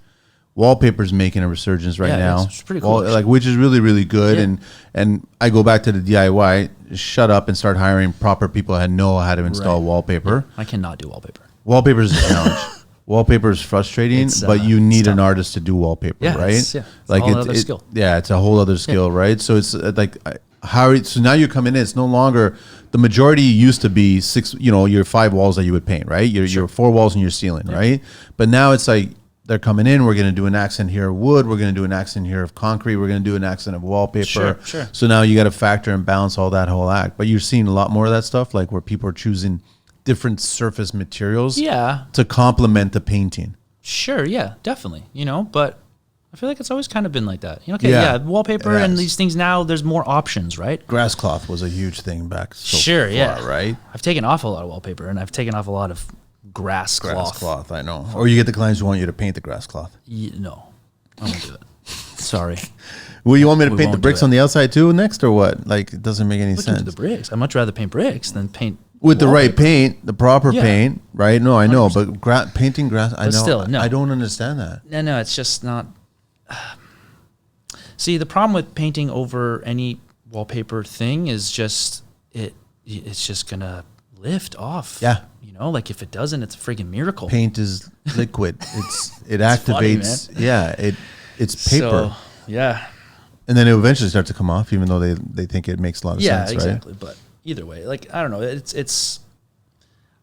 Wallpaper's making a resurgence right now. It's pretty cool. Which is really, really good. Yeah. And I go back to the DIY, shut up and start hiring proper people that know how to install wallpaper. Yeah. I cannot do wallpaper. Wallpaper is a challenge. Wallpaper is frustrating, but you need an artist to do wallpaper, right? It's a whole other skill. Yeah, it's a whole other skill, right? So it's like so now you're coming in. It's no longer the majority used to be 6, your 5 walls that you would paint, right? Your 4 walls in your ceiling, right? But now it's like they're coming in. We're going to do an accent here of wood. We're going to do an accent here of concrete. We're going to do an accent of wallpaper. Sure. So now you got to factor and balance all that whole act. But you're seeing a lot more of that stuff, like where people are choosing different surface materials to complement the painting. Sure, yeah, definitely. But I feel like it's always kind of been like that. Wallpaper and these things now, there's more options, right? Grass cloth was a huge thing back right? I've taken off a lot of wallpaper and I've taken off a lot of grass cloth. Grass cloth, I know. Or you get the clients who want you to paint the grass cloth. No, I won't do it. Sorry. Well, you want me to paint the bricks on the outside too next or what? Like, it doesn't make any sense. Into the bricks. I'd much rather paint bricks than paint with the right paint, the proper paint, right? No, I know, 100%. But painting grass, I know. Still, no. I don't understand that. No, it's just not. See, the problem with painting over any wallpaper thing is just it's just gonna lift off. Yeah. Like if it doesn't, it's a freaking miracle. Paint is liquid. It activates. Funny, it's paper. So, yeah. And then it eventually starts to come off, even though they think it makes a lot of sense, right? Yeah, exactly. But either way, like I don't know, it's.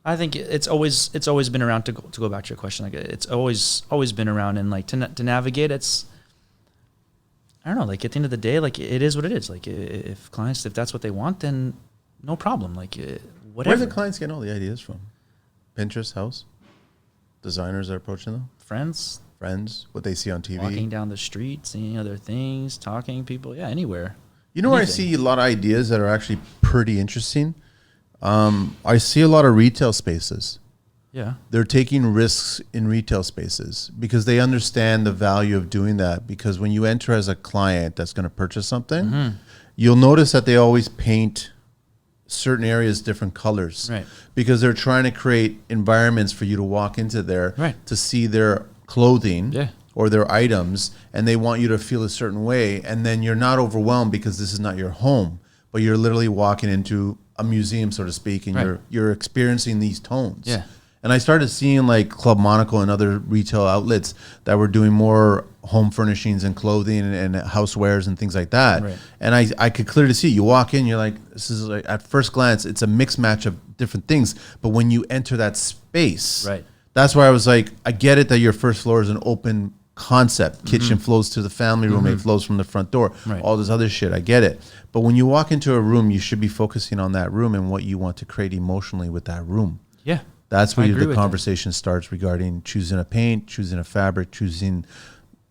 I think it's always been around to go back to your question. Like it's always been around, and like to navigate, it's. I don't know. Like at the end of the day, like it is what it is. Like if that's what they want, then no problem. Like whatever. Where are the clients getting all the ideas from? Pinterest, house, designers are approaching them. Friends, what they see on TV, walking down the street, seeing other things, talking people. Yeah, anywhere. Where I see a lot of ideas that are actually pretty interesting. I see a lot of retail spaces. Yeah. They're taking risks in retail spaces because they understand the value of doing that. Because when you enter as a client that's going to purchase something, you'll notice that they always paint certain areas different colors. Right. Because they're trying to create environments for you to walk into there to see their clothing or their items, and they want you to feel a certain way. And then you're not overwhelmed because this is not your home, but you're literally walking into a museum, so to speak, and you're experiencing these tones. Yeah. And I started seeing like Club Monaco and other retail outlets that were doing more home furnishings and clothing and housewares and things like that. Right. And I could clearly see, you walk in, you're like, this is like, at first glance, it's a mixed match of different things. But when you enter that space, that's why I was like, I get it that your first floor is an open concept. Kitchen flows to the family room, it flows from the front door, all this other shit. I get it. But when you walk into a room, you should be focusing on that room and what you want to create emotionally with that room. Yeah. That's where the conversation starts regarding choosing a paint, choosing a fabric, choosing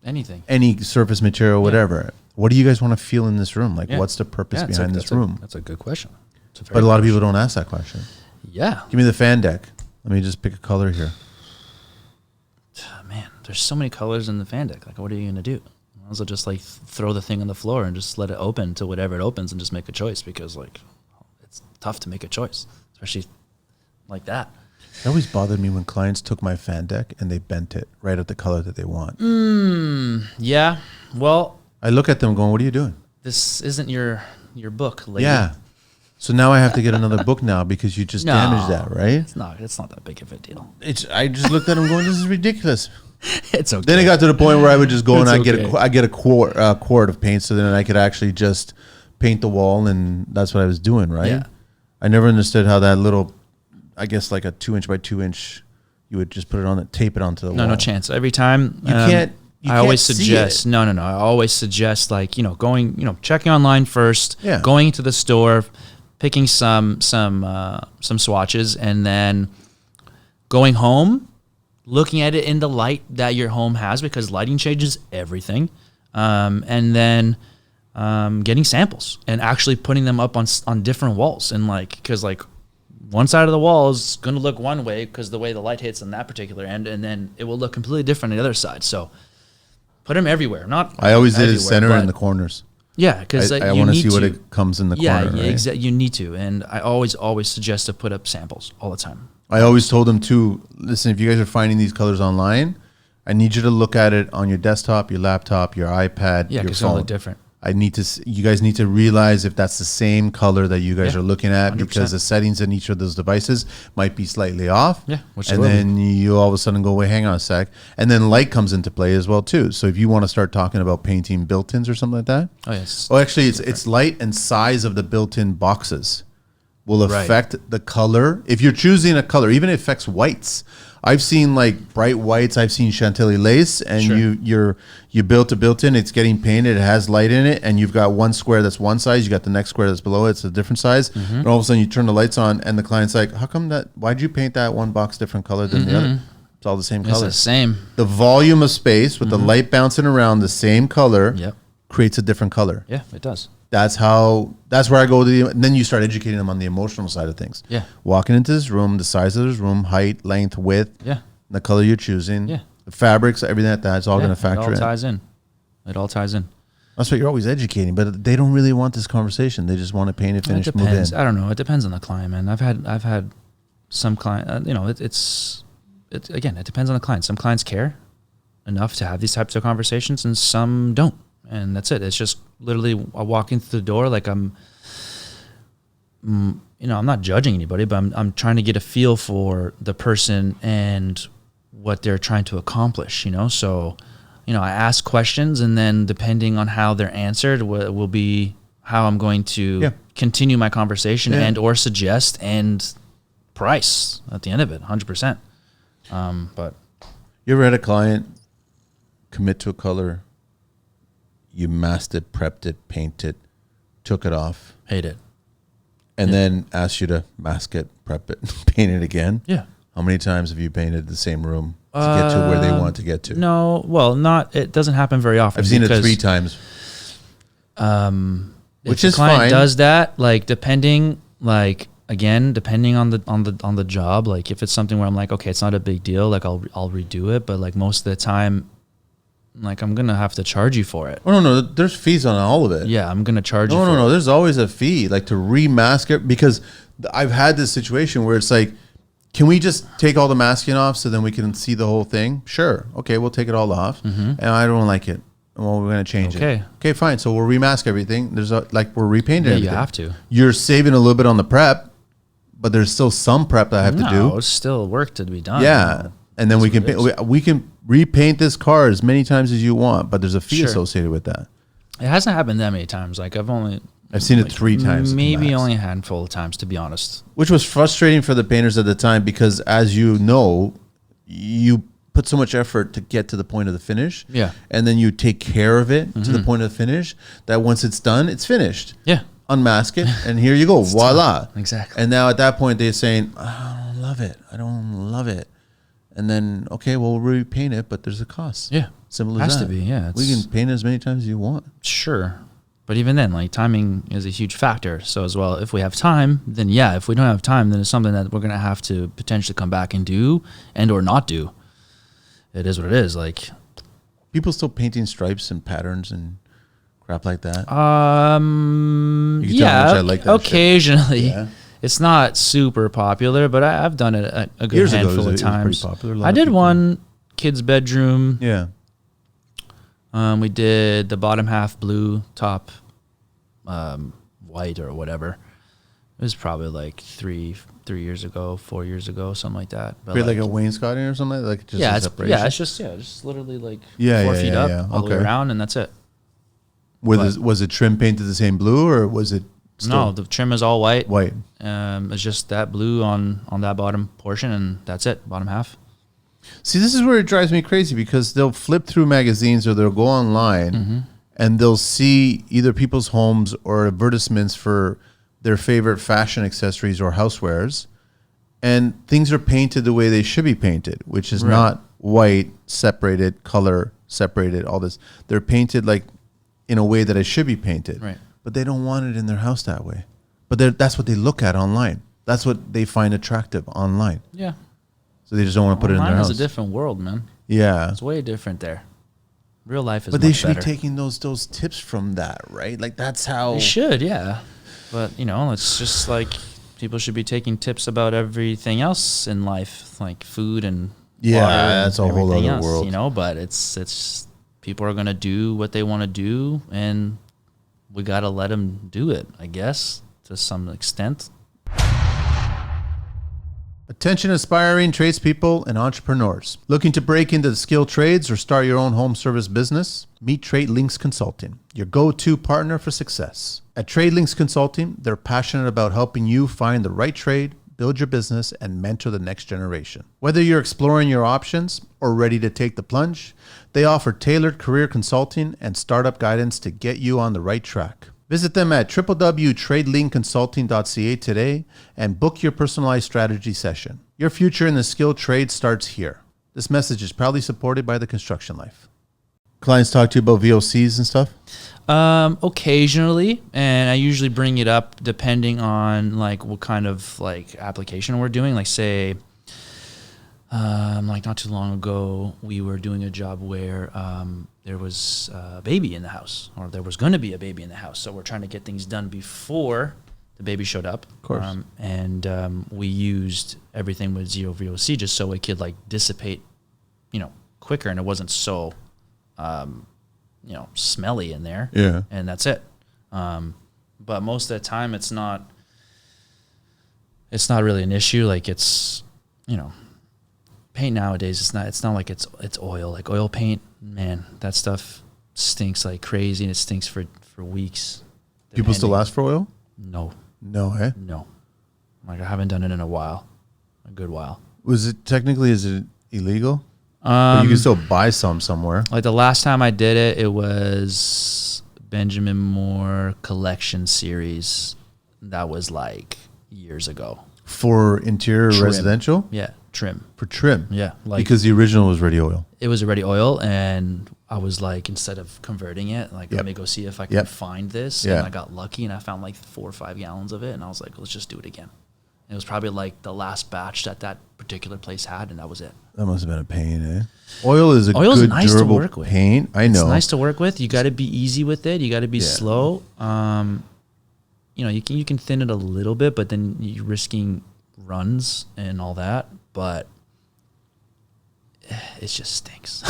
anything, any surface material, whatever. What do you guys want to feel in this room? Like, what's the purpose behind this room? That's a good question. But a lot of people don't ask that question. Yeah. Give me the fan deck. Let me just pick a color here. Man, there's so many colors in the fan deck. Like, what are you going to do? Might as well just like throw the thing on the floor and just let it open to whatever it opens and just make a choice, because like it's tough to make a choice, especially like that. It always bothered me when clients took my fan deck and they bent it right at the color that they want. Yeah. Well, I look at them going, what are you doing? This isn't your book, lady. Yeah. So now I have to get another book now because you just damaged that, right? It's not that big of a deal. I just looked at them going, this is ridiculous. It's okay. Then it got to the point where I would just go and I get a quart of paint, so then I could actually just paint the wall, and that's what I was doing, right? Yeah. I never understood how that little, I guess like a 2-inch by 2-inch, you would just put it on, tape it onto the wall. No chance. Every time you can't. I always suggest no. I always suggest like going, checking online first, going into the store, picking some swatches, and then going home, looking at it in the light that your home has, because lighting changes everything. And then getting samples and actually putting them up on different walls. And like, because like one side of the wall is going to look one way because the way the light hits on that particular end, and then it will look completely different on the other side. So put them everywhere. Not I always did it center in the corners. Yeah, because I want to see what it comes in the corner. Yeah, right? exactly. You need to, and I always suggest to put up samples all the time. I always told them too. Listen, if you guys are finding these colors online, I need you to look at it on your desktop, your laptop, your iPad, Yeah, your because they'll phone. look different. You guys need to realize if that's the same color that you guys are looking at, 100%. because the settings in each of those devices might be slightly off. Yeah, which and then you all of a sudden go, wait, hang on a sec. And then light comes into play as well too. So if you want to start talking about painting built-ins or something like that. Oh yes. Oh, actually, it's light and size of the built-in boxes will affect the color. If you're choosing a color, even it affects whites. I've seen like bright whites. I've seen Chantilly lace, and you built a built-in. It's getting painted. It has light in it, and you've got one square that's one size. You got the next square that's below it. It's a different size. And all of a sudden, you turn the lights on, and the client's like, "How come that? Why'd you paint that one box different color than the other? It's all the same color. It's the same. The volume of space with the light bouncing around the same color creates a different color. Yeah, it does. That's where I go to and then you start educating them on the emotional side of things. Yeah. Walking into this room, the size of this room, height, length, width, the color you're choosing, the fabrics, everything like that, it's all going to factor in. It all ties in. It all ties in. That's what you're always educating, but they don't really want this conversation. They just want to paint it, finish, It move in. depends. I don't know. It depends on the client, man. I've had some client, again, it depends on the client. Some clients care enough to have these types of conversations, and some don't. And that's it. It's just literally walking through the door like I'm not judging anybody, but I'm trying to get a feel for the person and what they're trying to accomplish, So, I ask questions, and then depending on how they're answered will be how I'm going to continue my conversation and or suggest and price at the end of it, 100%. But you ever had a client commit to a color, you masked it, prepped it, painted it, took it off, hate it, and then asked you to mask it, prep it, paint it again? Yeah. How many times have you painted the same room to get to where they want to get to? No, well, it doesn't happen very often. I've seen it 3 times. Which is client fine. Does that, like, depending on the job, like if it's something where I'm like, okay, it's not a big deal, like I'll redo it, but like most of the time, like I'm gonna have to charge you for it. Oh no, there's fees on all of it. Yeah, I'm gonna charge you. No, there's always a fee, like to remask it, because I've had this situation where it's like, can we just take all the masking off so then we can see the whole thing? Sure, okay, we'll take it all off, and I don't like it. Well, we're gonna change it. Okay, fine. So we'll remask everything. We're repainting everything. You have to. You're saving a little bit on the prep, but there's still some prep that I have to do. It's still work to be done. Yeah, and then we can repaint this car as many times as you want, but there's a fee associated with that. It hasn't happened that many times. Like I've seen it 3 times. Maybe only a handful of times, to be honest. Which was frustrating for the painters at the time, because as you know, you put so much effort to get to the point of the finish. Yeah. And then you take care of it to the point of the finish, that once it's done, it's finished. Yeah. Unmask it, and here you go. Voila. Exactly. And now at that point, they're saying, I don't love it. And then, okay, well, we'll repaint it, but there's a cost. Yeah. Simple as that. Has to be, yeah. We can paint it as many times as you want. Sure. But even then, like, timing is a huge factor. So as well, if we have time, then yeah. If we don't have time, then it's something that we're going to have to potentially come back and do and or not do. It is what it is. Like, people still painting stripes and patterns and crap like that. You can tell how much I like that occasionally. Yeah. It's not super popular, but I've done it a good handful of times. I did one kid's bedroom. Yeah. We did the bottom half blue, top white or whatever. It was probably like 3 years ago, 4 years ago, something like that. But like a wainscoting or something like just it's literally like 4 feet up all the way around, and that's it. Was it trim painted the same blue, or was it? No, the trim is all white. White. It's just that blue on that bottom portion, and that's it, bottom half. See, this is where it drives me crazy, because they'll flip through magazines or they'll go online and they'll see either people's homes or advertisements for their favorite fashion accessories or housewares, and things are painted the way they should be painted, which is not white, separated color, separated, all this. They're painted like in a way that it should be painted. Right. But they don't want it in their house that way. But that's what they look at online. That's what they find attractive online. Yeah. So they just don't want to put it in their house. Online is a different world, man. Yeah. It's way different there. Real life is But much they should better. be taking those tips from that, right? Like that's how They should, yeah. But, it's just like people should be taking tips about everything else in life, like food and Yeah, water and that's a whole everything other else, world. But it's people are going to do what they want to do, and we got to let them do it, I guess, to some extent. Attention aspiring tradespeople and entrepreneurs. Looking to break into the skilled trades or start your own home service business? Meet Trade Links Consulting, your go-to partner for success. At Trade Links Consulting, they're passionate about helping you find the right trade, build your business, and mentor the next generation. Whether you're exploring your options or ready to take the plunge, they offer tailored career consulting and startup guidance to get you on the right track. Visit them at www.tradelinkconsulting.ca today and book your personalized strategy session. Your future in the skilled trade starts here. This message is proudly supported by the Construction Life. Clients talk to you about VOCs and stuff? Occasionally, and I usually bring it up depending on like what kind of like application we're doing. Like say, like not too long ago, we were doing a job where there was a baby in the house, or there was going to be a baby in the house. So we're trying to get things done before the baby showed up. Of course. We used everything with zero VOC just so it could like dissipate, quicker, and it wasn't so, smelly in there. Yeah. And that's it. But most of the time it's not really an issue. Like it's, paint nowadays, it's not like it's oil. Like oil paint, man, that stuff stinks like crazy, and it stinks for weeks. People still ask for oil? No. No, eh? No. Like I haven't done it in a good while. Is it illegal? But you can still buy some somewhere. Like the last time I did it, it was Benjamin Moore Collection Series. That was like years ago. For interior Trim. residential? Yeah, trim. For trim? Yeah, like Because the original was ready oil. it was already oil, and I was like, instead of converting it, like let me go see if I can Yep. find this. Yeah. And I got lucky, and I found like 4 or 5 gallons of it, and I was like, let's just do it again. And it was probably like the last batch that particular place had, and that was it. That must have been a pain, eh? Oil is Oil's good, nice to durable work with. paint. I know. It's nice to work with. You got to be easy with it. You got to be slow. You can thin it a little bit, but then you're risking runs and all that. But it just stinks.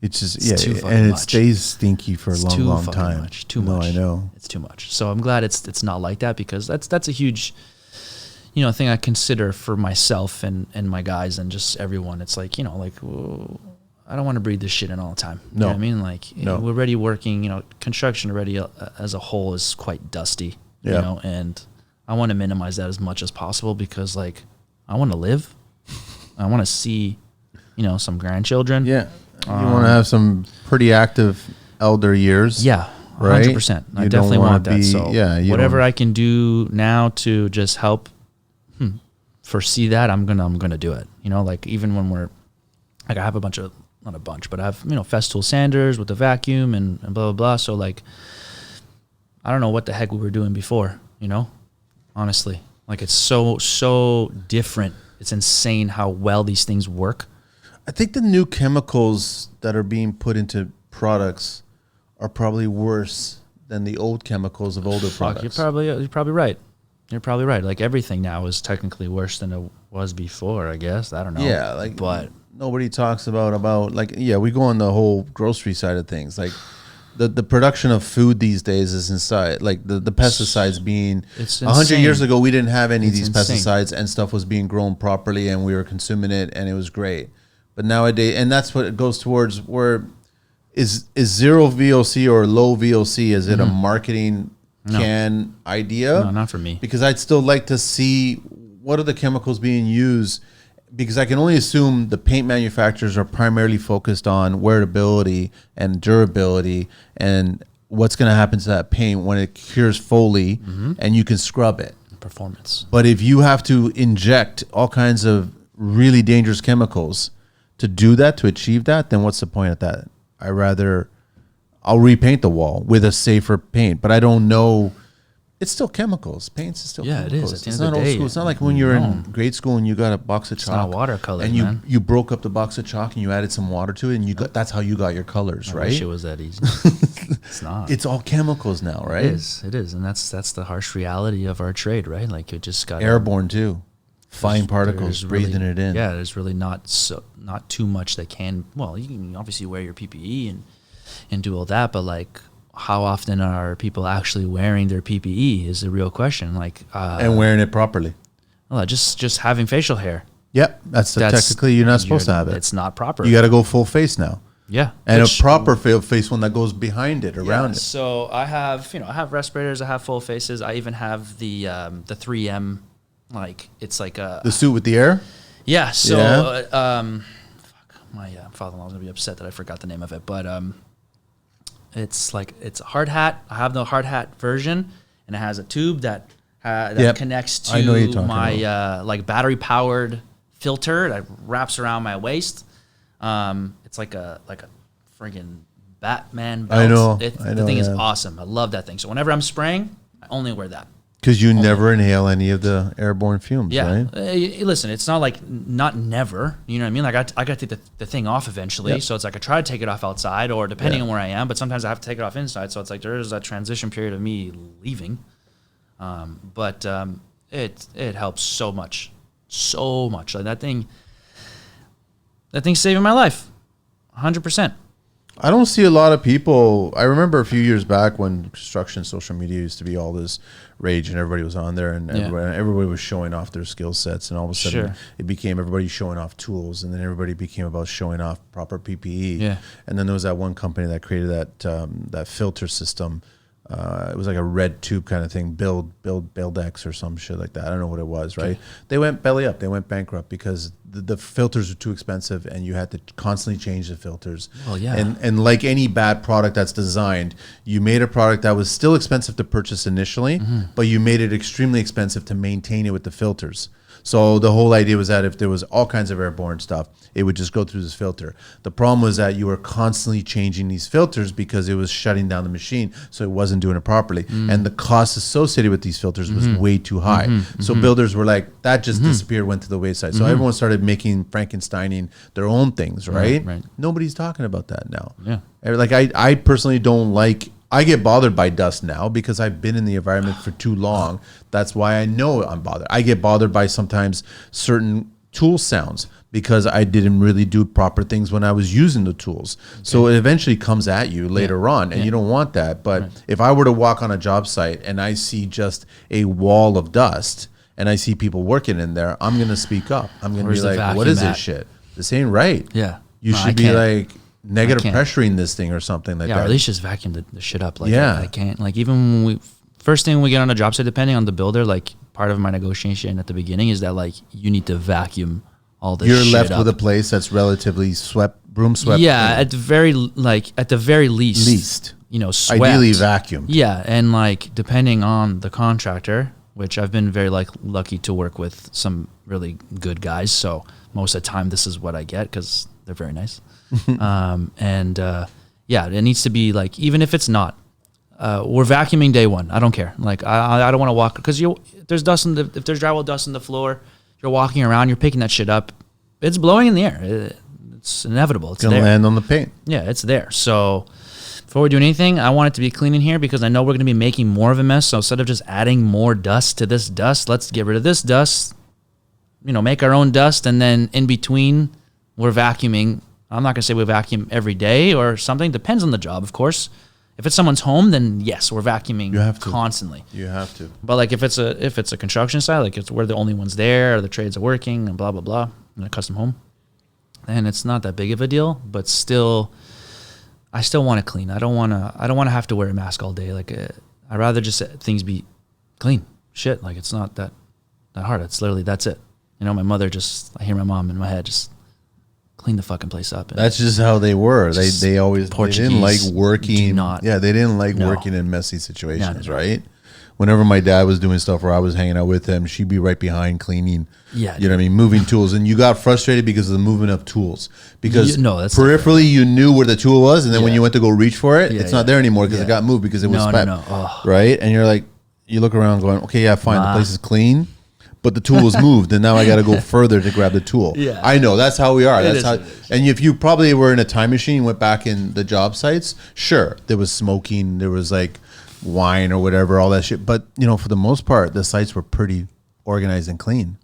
It's just, It's too and fucking it much. stays stinky for a It's long, too long fucking time. much. Too much. I know. It's too much. So I'm glad it's not like that, because that's a huge, thing I consider for myself and my guys and just everyone. It's like, whoa, I don't want to breathe this shit in all the time. You know what I mean? Like No. we're already working, construction already as a whole is quite dusty, Yeah. and I want to minimize that as much as possible, because like I want to live. I want to see, some grandchildren. Yeah. You want to have some pretty active elder years. Yeah, right? 100%. I You definitely don't wanna want that. be- So you whatever don't- I can do now to just help foresee that, I'm gonna do it. Like even when we're like, I have not a bunch, but I have Festool sanders with the vacuum and blah blah blah. So like, I don't know what the heck we were doing before. Honestly, like it's so different. It's insane how well these things work. I think the new chemicals that are being put into products are probably worse than the old chemicals of older products. You're probably right. You're probably right. Like everything now is technically worse than it was before, I guess. I don't know. Yeah, but nobody talks about we go on the whole grocery side of things. Like the production of food these days is inside. Like the pesticides being, it's 100 years insane. ago, we didn't have any of these insane. pesticides, and stuff was being grown properly, and we were consuming it, and it was great. But nowadays, and that's what it goes towards, where is zero VOC or low VOC? Is it a marketing can idea? No, not for me. Because I'd still like to see what are the chemicals being used, because I can only assume the paint manufacturers are primarily focused on wearability and durability and what's going to happen to that paint when it cures fully and you can scrub it. Performance. But if you have to inject all kinds of really dangerous chemicals to do that, to achieve that, then what's the point of that? I'll repaint the wall with a safer paint, but I don't know. It's still chemicals. Paints is still chemicals. It is. At the It's end of not the old day, school. It's not like when you were in grade school and you got a box of chalk. It's not watercolors, and man. you broke up the box of chalk and you added some water to it, and that's how you got your colors, I right? wish it was that easy. It's not. It's all chemicals now, right? It is, and that's the harsh reality of our trade, right? Like you just got Airborne too, fine particles, breathing it in. Yeah, there's really not too much that can. Well, you can obviously wear your PPE and do all that, but like, how often are people actually wearing their PPE is the real question. Like, and wearing it properly. Well, just having facial hair. Yep, that's technically you're not supposed to have it. It's not proper. You got to go full face now. Yeah, and a proper face one that goes behind it, around it. So I have respirators. I have full faces. I even have the 3M, like it's like the suit with the air. Yeah. So my father-in-law's gonna be upset that I forgot the name of it, but it's a hard hat. I have the hard hat version, and it has a tube that connects to my like battery powered filter that wraps around my waist. It's like a friggin' Batman belt. I know. The thing is awesome. I love that thing. So whenever I'm spraying, I only wear that. Because you never inhale any of the airborne fumes, right? Listen, it's not like not never. You know what I mean? Like I got to take the thing off eventually. Yep. So it's like I try to take it off outside or depending on where I am. But sometimes I have to take it off inside. So it's like there is that transition period of me leaving. But it helps so much. So much. Like that thing's saving my life. 100%. I don't see a lot of people. I remember a few years back when construction social media used to be all this rage and everybody was on there and everybody was showing off their skill sets, and all of a sudden it became everybody showing off tools, and then everybody became about showing off proper PPE. Yeah. And then there was that one company that created that filter system. It was like a red tube kind of thing, Buildex or some shit like that. I don't know what it was, right? Okay. They went belly up. They went bankrupt because the filters were too expensive and you had to constantly change the filters. Well, yeah. And like any bad product that's designed, you made a product that was still expensive to purchase initially, but you made it extremely expensive to maintain it with the filters. So the whole idea was that if there was all kinds of airborne stuff, it would just go through this filter. The problem was that you were constantly changing these filters because it was shutting down the machine, so it wasn't doing it properly. And the cost associated with these filters was way too high. So builders were like, that just disappeared, went to the wayside. So everyone started making Frankensteining their own things, right? Nobody's talking about that now. Yeah. Like I personally don't like... I get bothered by dust now because I've been in the environment for too long. That's why I know I'm bothered. I get bothered by sometimes certain tool sounds because I didn't really do proper things when I was using the tools. Okay. So it eventually comes at you later on, and you don't want that. But if I were to walk on a job site and I see just a wall of dust and I see people working in there, I'm going to speak up. I'm going to be like, what is this shit? This ain't right. Yeah. You should be like... negative pressuring this thing or something like that. Yeah, or at least just vacuum the shit up. Like, I can't, like, even when first thing we get on a job site, depending on the builder, like, part of my negotiation at the beginning is that, like, you need to vacuum all this shit up. You're left with a place that's relatively broom swept. Yeah, at the very least, you know, swept. Ideally vacuumed. Yeah, and, like, depending on the contractor, which I've been very, like, lucky to work with some really good guys, so most of the time this is what I get because they're very nice. It needs to be like, even if it's not, we're vacuuming day one. I don't care. Like, I don't want to walk because if there's drywall dust on the floor, you're walking around, you're picking that shit up. It's blowing in the air. It's inevitable. It's gonna land on the paint. Yeah, it's there. So before we do anything, I want it to be clean in here because I know we're going to be making more of a mess. So instead of just adding more dust to this dust, let's get rid of this dust, you know, make our own dust. And then in between, we're vacuuming. I'm not going to say we vacuum every day or something. Depends on the job, of course. If it's someone's home, then yes, we're vacuuming constantly. You have to. But like if it's a construction site, like we're the only ones there, or the trades are working, and blah blah blah, in a custom home, and it's not that big of a deal. But still, I still want to clean. I don't want to have to wear a mask all day. Like I'd rather just things be clean. Shit, like it's not that hard. It's literally that's it. You know, my mother I hear my mom in my head just clean the fucking place up. That's just how they were. They didn't like working. They didn't like working in messy situations, right? whenever my dad was doing stuff or I was hanging out with him, she'd be right behind cleaning. Yeah, you know what I mean, moving tools, and you got frustrated because of the movement of tools. Because that's peripherally you knew where the tool was, and then when you went to go reach for it, it's not there anymore because it got moved because it was spent. Right, and you're like, you look around going, okay, yeah, fine, the place is clean, but the tool was moved, and now I got to go further to grab the tool. Yeah, I know that's how we are. That's how. And if you probably were in a time machine, went back in the job sites, sure, there was smoking, there was like wine or whatever, all that shit. But you know, for the most part, the sites were pretty organized and clean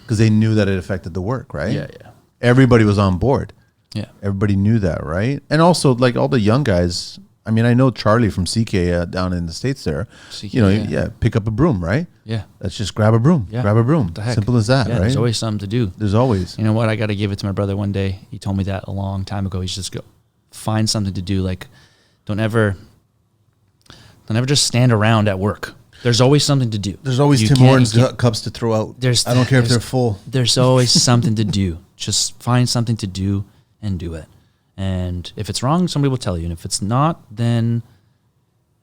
because they knew that it affected the work, right? Yeah. Everybody was on board. Yeah, everybody knew that, right? And also, like all the young guys. I mean, I know Charlie from CK down in the States there. CK, you know, pick up a broom, right? Yeah. Let's just grab a broom. Yeah. Grab a broom. Simple as that, right? There's always something to do. There's always. You know what? I got to give it to my brother one day. He told me that a long time ago. He's just go find something to do. Like, don't ever just stand around at work. There's always something to do. There's always Tim Hortons cups to throw out. I don't care if they're full. There's always something to do. Just find something to do and do it. And if it's wrong, somebody will tell you. And if it's not, then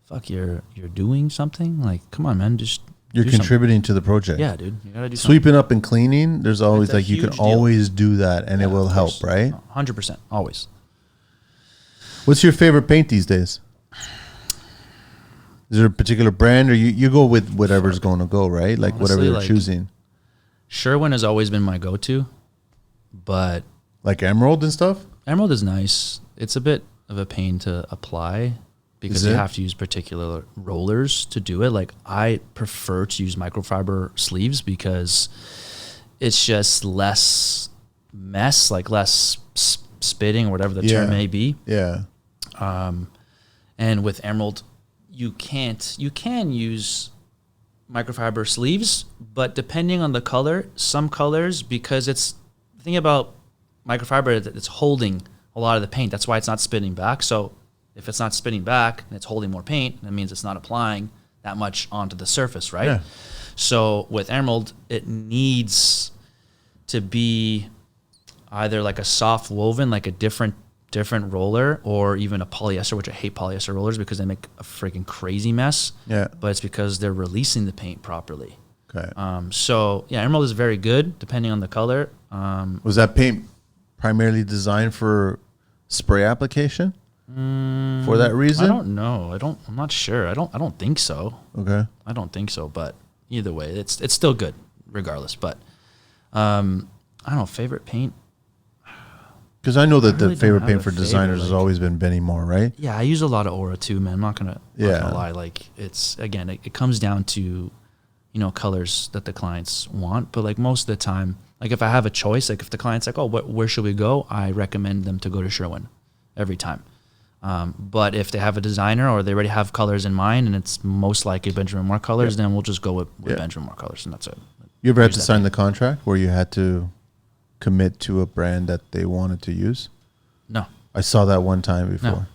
fuck, you're doing something. Like, come on, man, just you're contributing to the project. Yeah, dude, you gotta do sweeping up and cleaning. There's always like you can always do that, and it will help, right? 100%, always. What's your favorite paint these days? Is there a particular brand, or you go with whatever's going to go, right? Like honestly, whatever you're choosing. Sherwin has always been my go-to, but like Emerald and stuff. Emerald is nice. It's a bit of a pain to apply because you have to use particular rollers to do it. Like I prefer to use microfiber sleeves because it's just less mess, like less spitting or whatever the term may be. Yeah. And with Emerald, you can use microfiber sleeves, but depending on the color, some colors, because the thing about microfiber, it's holding a lot of the paint. That's why it's not spitting back. So if it's not spitting back and it's holding more paint, that means it's not applying that much onto the surface, right? Yeah. So with Emerald, it needs to be either like a soft woven, like a different roller, or even a polyester, which I hate polyester rollers because they make a freaking crazy mess. Yeah. But it's because they're releasing the paint properly. Okay. So yeah, Emerald is very good depending on the color. Was that paint primarily designed for spray application for that reason? I don't know. I'm not sure. I don't think so. Okay. I don't think so, but either way, it's still good regardless. But I don't know, favorite paint. Because I know that the favorite paint for designers has always been Benny Moore, right? Yeah, I use a lot of Aura too, man. I'm not gonna lie. Like it comes down to, colors that the clients want. But like most of the time, like if I have a choice, like if the client's like, oh, where should we go? I recommend them to go to Sherwin every time. But if they have a designer or they already have colors in mind and it's most likely Benjamin Moore colors, then we'll just go with Benjamin Moore colors, and that's it. You ever had to sign the contract where you had to commit to a brand that they wanted to use? No. I saw that one time before. No.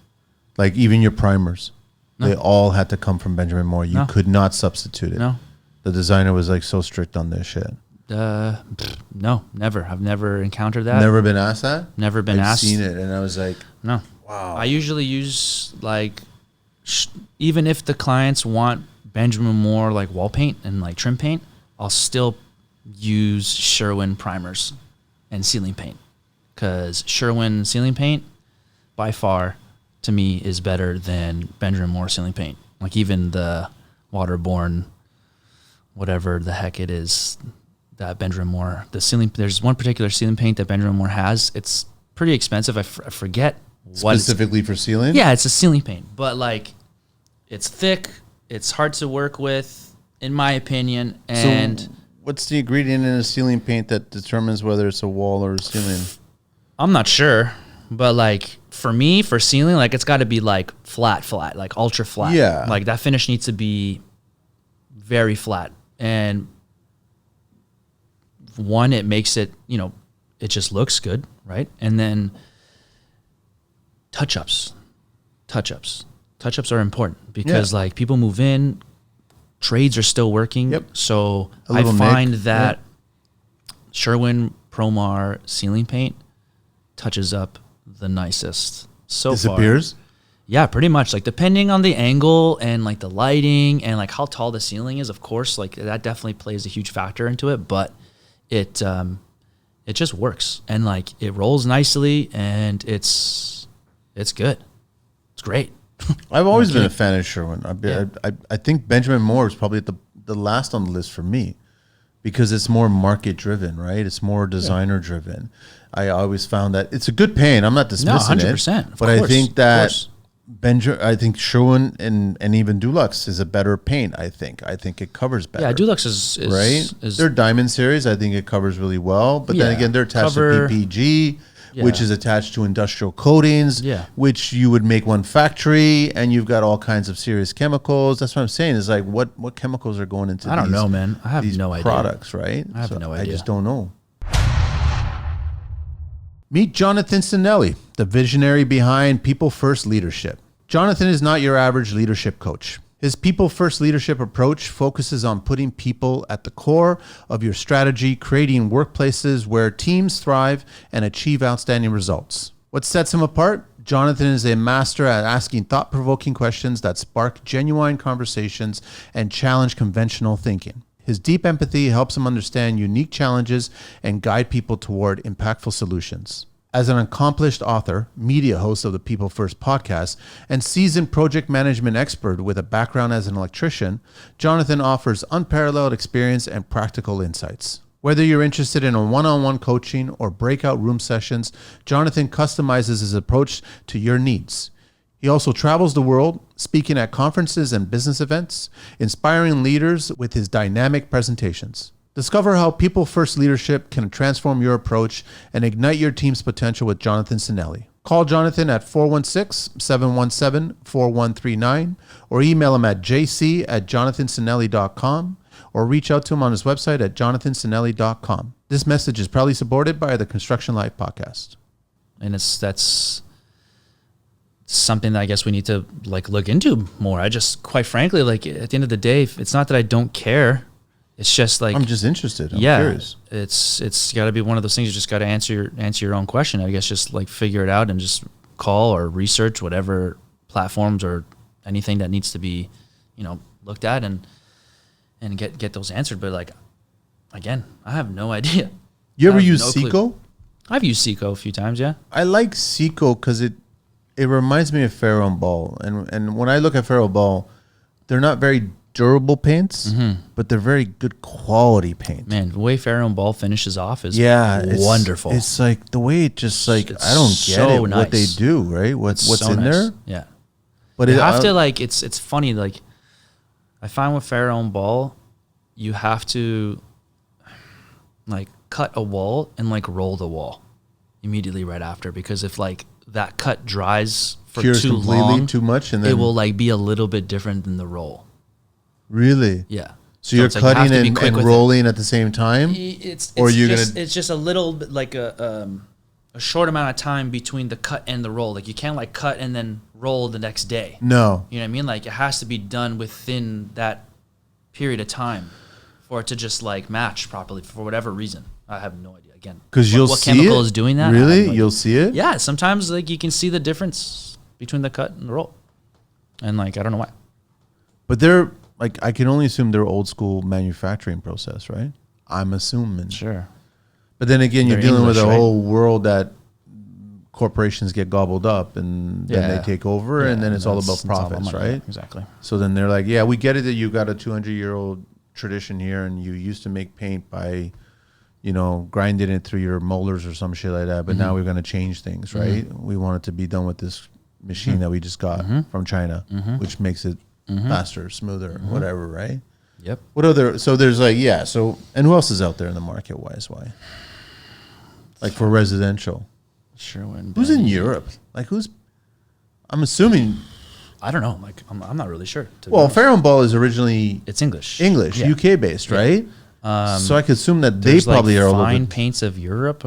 Like even your primers, they all had to come from Benjamin Moore. You could not substitute it. No. The designer was like so strict on this shit. No, never. I've never encountered that. Never been asked that? Never been asked. I've seen it and I was like, no. Wow. I usually use like, even if the clients want Benjamin Moore like wall paint and like trim paint, I'll still use Sherwin primers and ceiling paint, because Sherwin ceiling paint by far to me is better than Benjamin Moore ceiling paint. Like even the waterborne, whatever the heck it is, that Benjamin Moore, there's one particular ceiling paint that Benjamin Moore has. It's pretty expensive. I forget what specifically for ceiling. Yeah, it's a ceiling paint, but like it's thick. It's hard to work with, in my opinion. And so what's the ingredient in a ceiling paint that determines whether it's a wall or a ceiling? I'm not sure, but like for me, for ceiling, like it's got to be like flat, like ultra flat. Yeah. Like that finish needs to be very flat. And one, it makes it, it just looks good, right? And then touch-ups are important because like people move in, trades are still working. Yep. So I find that Sherwin Promar ceiling paint touches up the nicest so disappears? Far. Yeah, pretty much. Like depending on the angle and like the lighting and like how tall the ceiling is, of course, like that definitely plays a huge factor into it. But it just works and like it rolls nicely and it's good. It's great. I've always been a fan of Sherwin. I think Benjamin Moore is probably the last on the list for me because it's more market driven, right? It's more designer driven. I always found that it's a good paint. I'm not dismissing 100%, it, but I think that I think Sherwin and even Dulux is a better paint. I think it covers better. Yeah, Dulux is right. Their Diamond series, I think it covers really well. But then again, they're attached to PPG, which is attached to industrial coatings, which you would make one factory, and you've got all kinds of serious chemicals. That's what I'm saying. Is like what chemicals are going into? I don't know, man. I have no idea. Products, right? I have no idea. I just don't know. Meet Jonathan Sinelli, the visionary behind People First Leadership. Jonathan is not your average leadership coach. His People First Leadership approach focuses on putting people at the core of your strategy, creating workplaces where teams thrive and achieve outstanding results. What sets him apart? Jonathan is a master at asking thought-provoking questions that spark genuine conversations and challenge conventional thinking. His deep empathy helps him understand unique challenges and guide people toward impactful solutions. As an accomplished author, media host of the People First podcast, and seasoned project management expert with a background as an electrician, Jonathan offers unparalleled experience and practical insights. Whether you're interested in a one-on-one coaching or breakout room sessions, Jonathan customizes his approach to your needs. He also travels the world, speaking at conferences and business events, inspiring leaders with his dynamic presentations. Discover how People First Leadership can transform your approach and ignite your team's potential with Jonathan Sinelli. Call Jonathan at 416-717-4139 or email him at jc@jonathansinelli.com or reach out to him on his website at jonathansinelli.com. This message is proudly supported by the Construction Life podcast. And that's something that I guess we need to like look into more. I just, quite frankly, like at the end of the day, it's not that I don't care. It's just like I'm just interested. I'm curious. It's got to be one of those things. You just got to answer your own question. I guess just like figure it out and just call or research whatever platforms or anything that needs to be, looked at and get those answered. But like, again, I have no idea. You ever use Seco? I've used Seco a few times. Yeah, I like Seco because it reminds me of Farrow and Ball, and when I look at Farrow Ball, they're not very durable paints, but they're very good quality paint. Man, the way Farrow and Ball finishes off is wonderful. It's like the way it just like I don't get so it nice. What they do, right? What's so in nice. There? Yeah, but you have to like it's funny. Like I find with Farrow and Ball, you have to like cut a wall and like roll the wall immediately right after, because if like that cut dries for too long, too much, and then it will like be a little bit different than the roll. Really? Yeah. So you're cutting and rolling at the same time? It's just a little bit like a short amount of time between the cut and the roll. Like you can't like cut and then roll the next day. No. You know what I mean? Like it has to be done within that period of time for it to just like match properly for whatever reason. I have no idea. Again, because what chemical is doing that? Really? You'll see it? Yeah. Sometimes like you can see the difference between the cut and the roll, and like I don't know why. But they're like I can only assume they're old school manufacturing process, right? I'm assuming. Sure. But then again, you're dealing with a whole world that corporations get gobbled up and then they take over, and then it's all about profits, right? Yeah, exactly. So then they're like, yeah, we get it that you got a 200-year-old tradition here and you used to make paint by, grinding it through your molars or some shit like that, but now we're going to change things, right? We want it to be done with this machine that we just got from China, which makes it faster, smoother, whatever, right? Yep. What other? So there's like, so, and who else is out there in the market wise? Why? Like for residential. Sure. Who's in Europe? Like who's? I'm assuming. I don't know. Like I'm not really sure. Well, Farrow and Ball is originally it's English, UK based, right? So I could assume that they probably are fine paints of Europe.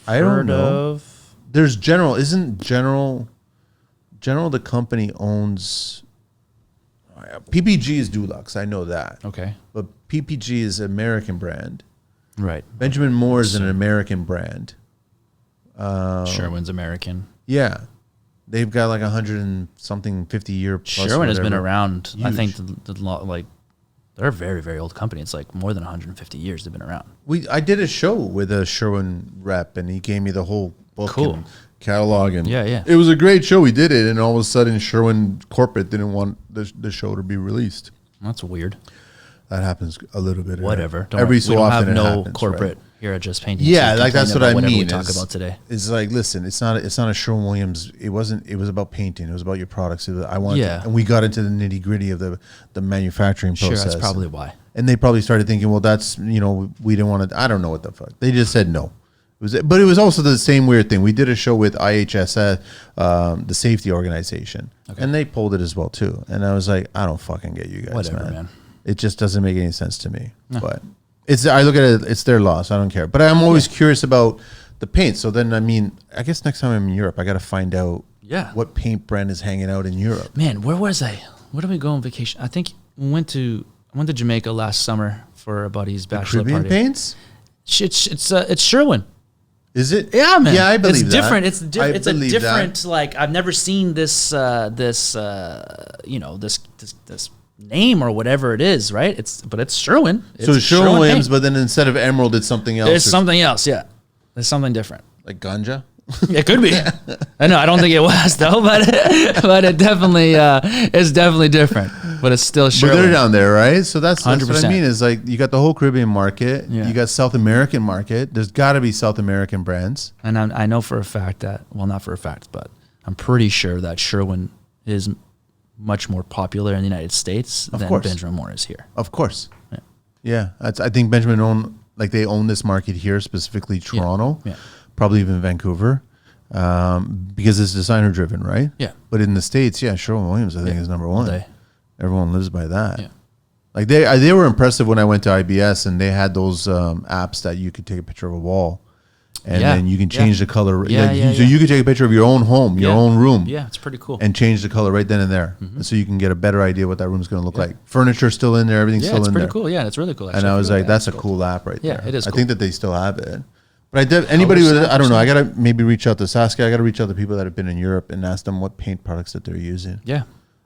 I don't know. There's General. Isn't General the company owns? PPG is Dulux. I know that. Okay. But PPG is an American brand. Right. Benjamin Moore is an American brand. Sherwin's American. Yeah. They've got like 100 and something 50-year plus. Sherwin has been around. Huge. I think like they're a very, very old company. It's like more than 150 years they've been around. I did a show with a Sherwin rep, and he gave me the whole book and catalog. And it was a great show. We did it, and all of a sudden Sherwin corporate didn't want the show to be released. That's weird. That happens a little bit. Whatever. Every so often we don't have no happens, corporate here at Just Painting. Yeah, like that's what I mean. We talk about today. It's like, listen, it's not a Sherwin-Williams. It wasn't. It was about painting. It was about your products. And we got into the nitty gritty of the manufacturing process. Sure, that's probably why. And they probably started thinking, well, that's we didn't want to. I don't know what the fuck. They just said no. But it was also the same weird thing. We did a show with IHS, the safety organization, and they pulled it as well too. And I was like, I don't fucking get you guys, Whatever, man. It just doesn't make any sense to me. No. But I look at it, it's their loss. I don't care. But I'm always curious about the paint. So then, I guess next time I'm in Europe, I got to find out what paint brand is hanging out in Europe. Man, where was I? Where did we go on vacation? I think we went to Jamaica last summer for a buddy's bachelor Caribbean party. Paints? It's Sherwin. Is it? Yeah, man. Yeah, I believe it's that. Different. It's different. It's a different. That. Like I've never seen this name or whatever it is, right? But it's Sherwin. So it's Sherwin-Williams, but then instead of emerald, it's something else. It's something else. Yeah, it's something different. Like ganja. It could be. I know. I don't think it was though, but it definitely it's definitely different. But it's still Sherwin. But they're down there, right? So that's 100%. what I mean. Is like you got the whole Caribbean market, you got South American market. There's got to be South American brands. And I know for a fact that, well, not for a fact, but I'm pretty sure that Sherwin is much more popular in the United States than Benjamin Moore is here. Of course. Yeah. I think Benjamin they own this market here, specifically Toronto. Yeah. Probably even Vancouver, because it's designer driven, right? Yeah. But in the States, Sherwin-Williams, I think, is number one. Everyone lives by that. Yeah. Like they were impressive when I went to IBS, and they had those apps that you could take a picture of a wall, and then you can change the color. So you could take a picture of your own home, your own room. Yeah, it's pretty cool. And change the color right then and there, and so you can get a better idea what that room's going to look like. Furniture's still in there, everything's still in there. Yeah, it's pretty cool. Yeah, it's really cool. Actually. And I was like, that's a cool app right there. Yeah, it is. I think that they still have it. But anybody with I don't know. I gotta maybe reach out to Saskia. I gotta reach out to people that have been in Europe and ask them what paint products that they're using. Yeah,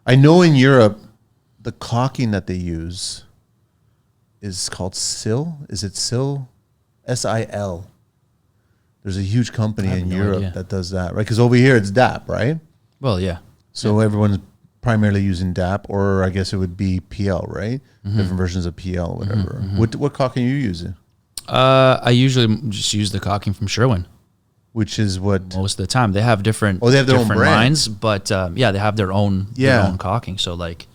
I know in Europe, the caulking that they use is called SIL. Is it SIL? SIL. There's a huge company in Europe that does that, right? Because over here it's DAP, right? Well, yeah. So everyone's primarily using DAP, or I guess it would be PL, right? Different versions of PL, whatever. What caulking are you using? I usually just use the caulking from Sherwin, which is what most of the time they have different. Oh, they have their own brand lines, but they have their own caulking. So like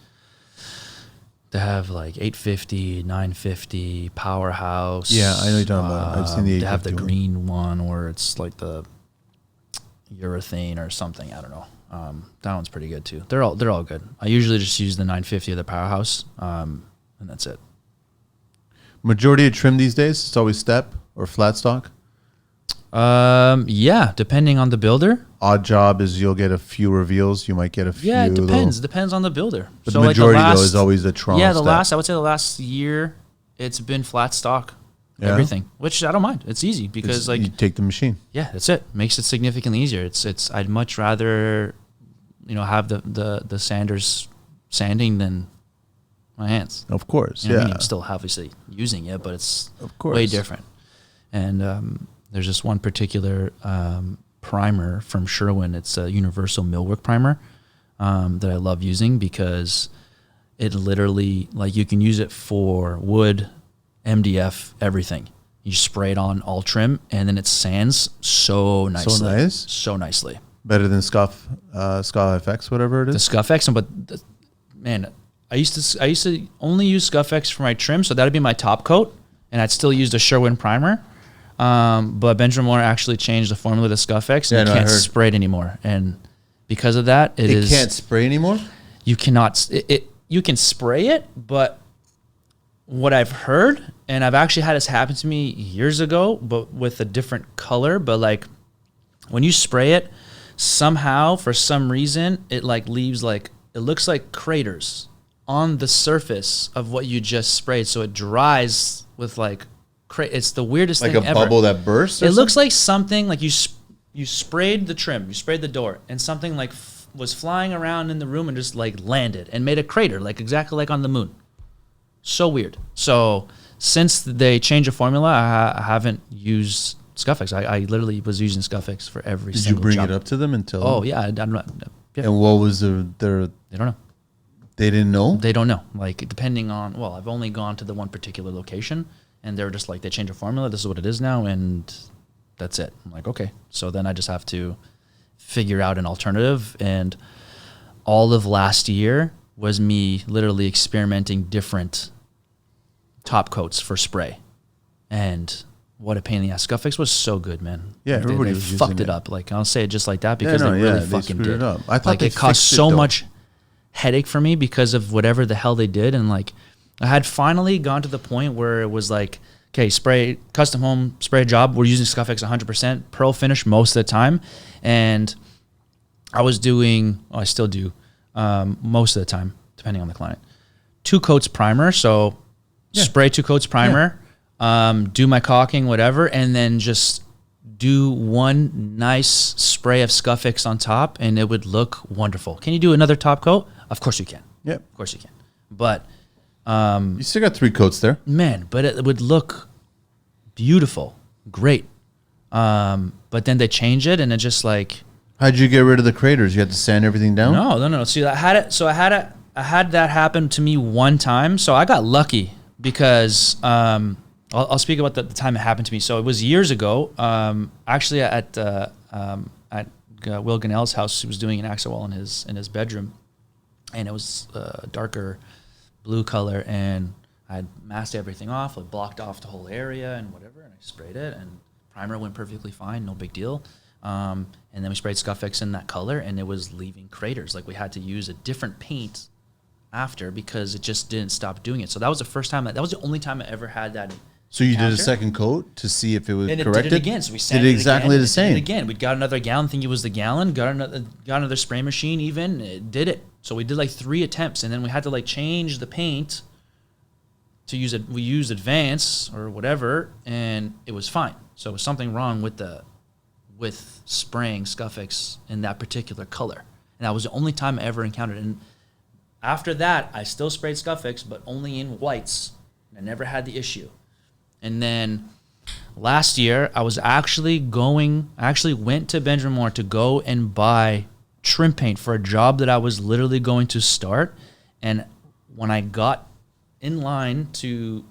they have like 850, 950, Powerhouse. Yeah, I know you're talking about. I've seen the 850. They have the green one where it's like the urethane or something. I don't know. That one's pretty good too. They're all good. I usually just use the 950 of the Powerhouse, and that's it. Majority of trim these days, it's always step or flat stock? Yeah, depending on the builder. Odd job is you'll get a few reveals. You might get a few. Yeah, it depends. Depends on the builder. But so the majority, though, is always the Toronto step. I would say the last year, it's been flat stock, everything, which I don't mind. It's easy because you take the machine. Yeah, that's it. Makes it significantly easier. I'd much rather, have the sanders sanding than my hands. Of course, I'm still obviously using it, but it's way different. And there's this one particular primer from Sherwin. It's a universal millwork primer that I love using because it literally, you can use it for wood, MDF, everything. You spray it on all trim, and then it sands so nicely. So nicely. Better than Scuff FX, whatever it is? The Scuff X, but man, I used to only use Scuff X for my trim, so that'd be my top coat, and I'd still use the Sherwin primer. But Benjamin Moore actually changed the formula to Scuff X, and you can't spray it anymore. And because of that, it can't spray anymore? You cannot. You can spray it, but what I've heard, and I've actually had this happen to me years ago, but with a different color. But when you spray it, somehow for some reason it leaves it looks like craters on the surface of what you just sprayed, so it dries with it's the weirdest thing ever. Like a bubble that bursts? It looks like something you sprayed the trim, you sprayed the door, and something like was flying around in the room and just like landed and made a crater, like exactly like on the moon. So weird. So since they changed the formula, I haven't used Scuffix. I literally was using Scuffix for every single Did you bring job. it up to them and tell them? Oh yeah, I'm not. Yeah. And what was their? They don't know. They didn't know. They don't know. Like depending on, well, I've only gone to the one particular location, and they're just like, they changed the formula. This is what it is now, and that's it. I'm like, okay. So then I just have to figure out an alternative. And all of last year was me literally experimenting different top coats for spray. And what a pain in the ass. Scuffix was so good, man. Yeah, everybody they was using fucked it it up. Like, I'll say it just like that because they really fucking did. It up. I thought like, they it caused fixed it, so though. much headache for me because of whatever the hell they did. And like, I had finally gone to the point where it was like, okay, spray, custom home spray job. We're using Scuffix 100%, pearl finish most of the time. And I was doing, I still do, most of the time, depending on the client, 2 coats primer. So spray 2 coats primer, do my caulking, whatever, and then just do one nice spray of Scuffix on top, and it would look wonderful. Can you do another top coat? Of course you can. Yep. Of course you can. But you still got 3 coats there. man, but it would look beautiful, great. But then they change it, and it just like, How'd you get rid of the craters? You had to sand everything down? no. See, I had it. So I had that happen to me one time. So I got lucky because I'll speak about the time it happened to me. So it was years ago. Actually, at Will Gannell's house, he was doing an accent wall in his bedroom, and it was a darker blue color, and I had masked everything off, like blocked off the whole area and whatever, and I sprayed it, and primer went perfectly fine, no big deal. And then we sprayed Scuffix in that color, and it was leaving craters. Like, we had to use a different paint after because it just didn't stop doing it. So that was the first time, that was the only time I ever had that. So you did a encounter. second coat to see if it was And it corrected? did it again. So we did sanded it it exactly again, the same. Did it again. We got another gallon, think it was the gallon, got another spray machine even, it did it. So we did like 3 attempts, and then we had to like change the paint to use it. We used Advance or whatever, and it was fine. So it was something wrong with spraying Scuffix in that particular color. And that was the only time I ever encountered it. And after that, I still sprayed Scuffix, but only in whites. And I never had the issue. And then last year, I actually went to Benjamin Moore to go and buy trim paint for a job that I was literally going to start. And when I got in line to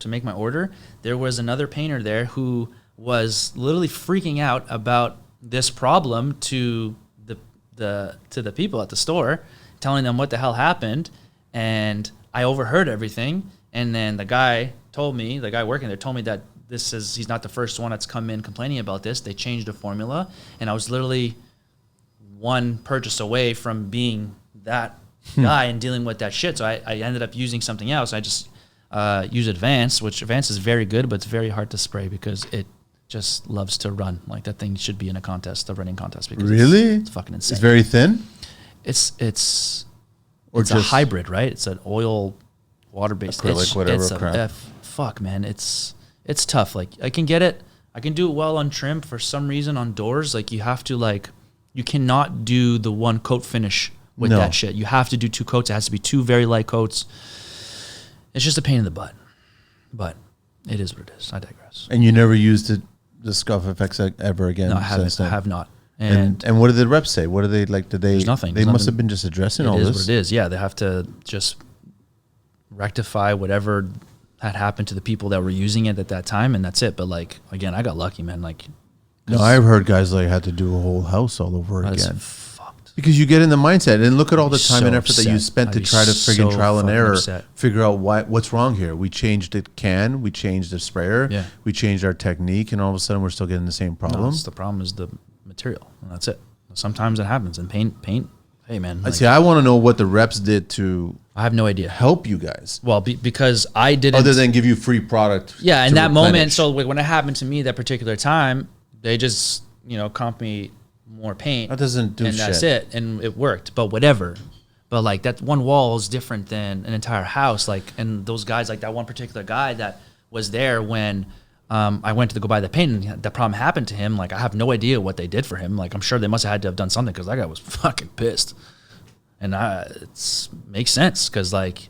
make my order, there was another painter there who was literally freaking out about this problem to the people at the store, telling them what the hell happened. And I overheard everything. And then the guy working there told me that he's not the first one that's come in complaining about this. They changed the formula, and I was literally one purchase away from being that guy and dealing with that shit. So I ended up using something else. I just use Advance, which Advance is very good, but it's very hard to spray because it just loves to run. Like, that thing should be in a running contest. Because really? It's fucking insane. It's very thin? It's a hybrid, right? It's an oil water-based. Acrylic, whatever crap. Fuck, man. It's tough. Like, I can get it. I can do it well on trim. For some reason on doors, like, you have to, like, you cannot do the 1 coat finish with that shit. You have to do 2 coats. It has to be 2 very light coats. It's just a pain in the butt. But it is what it is. I digress. And you never used the Scuff FX ever again? No, I haven't. I have not. And what did the reps say? What did they like? Did they? There's nothing. They must have been just addressing all this. It is what it is. Yeah, they have to just rectify whatever had happened to the people that were using it at that time, and that's it. But like, again, I got lucky, man. Like, no, I've heard guys like had to do a whole house all over that's again. Fucked. Because you get in the mindset, and look at all the time and effort upset. that you spent to try to friggin' trial and error, figure out what's wrong here. We changed the can, we changed the sprayer, we changed our technique, and all of a sudden we're still getting the same problem. No, the problem is the material, and that's it. Sometimes it happens. And paint. Hey, man. Like, I want to know what the reps did to. I have no idea. Help you guys. Well, because I didn't. Other than give you free product. Yeah, in that moment. So when it happened to me that particular time, they just comp me more paint. That doesn't do shit. And that's it. And it worked. But whatever. But like, that one wall is different than an entire house. Like, and those guys, like that one particular guy that was there when I went to go buy the paint, and the problem happened to him. Like, I have no idea what they did for him. Like, I'm sure they must have had to have done something, because that guy was fucking pissed. And it makes sense, because like,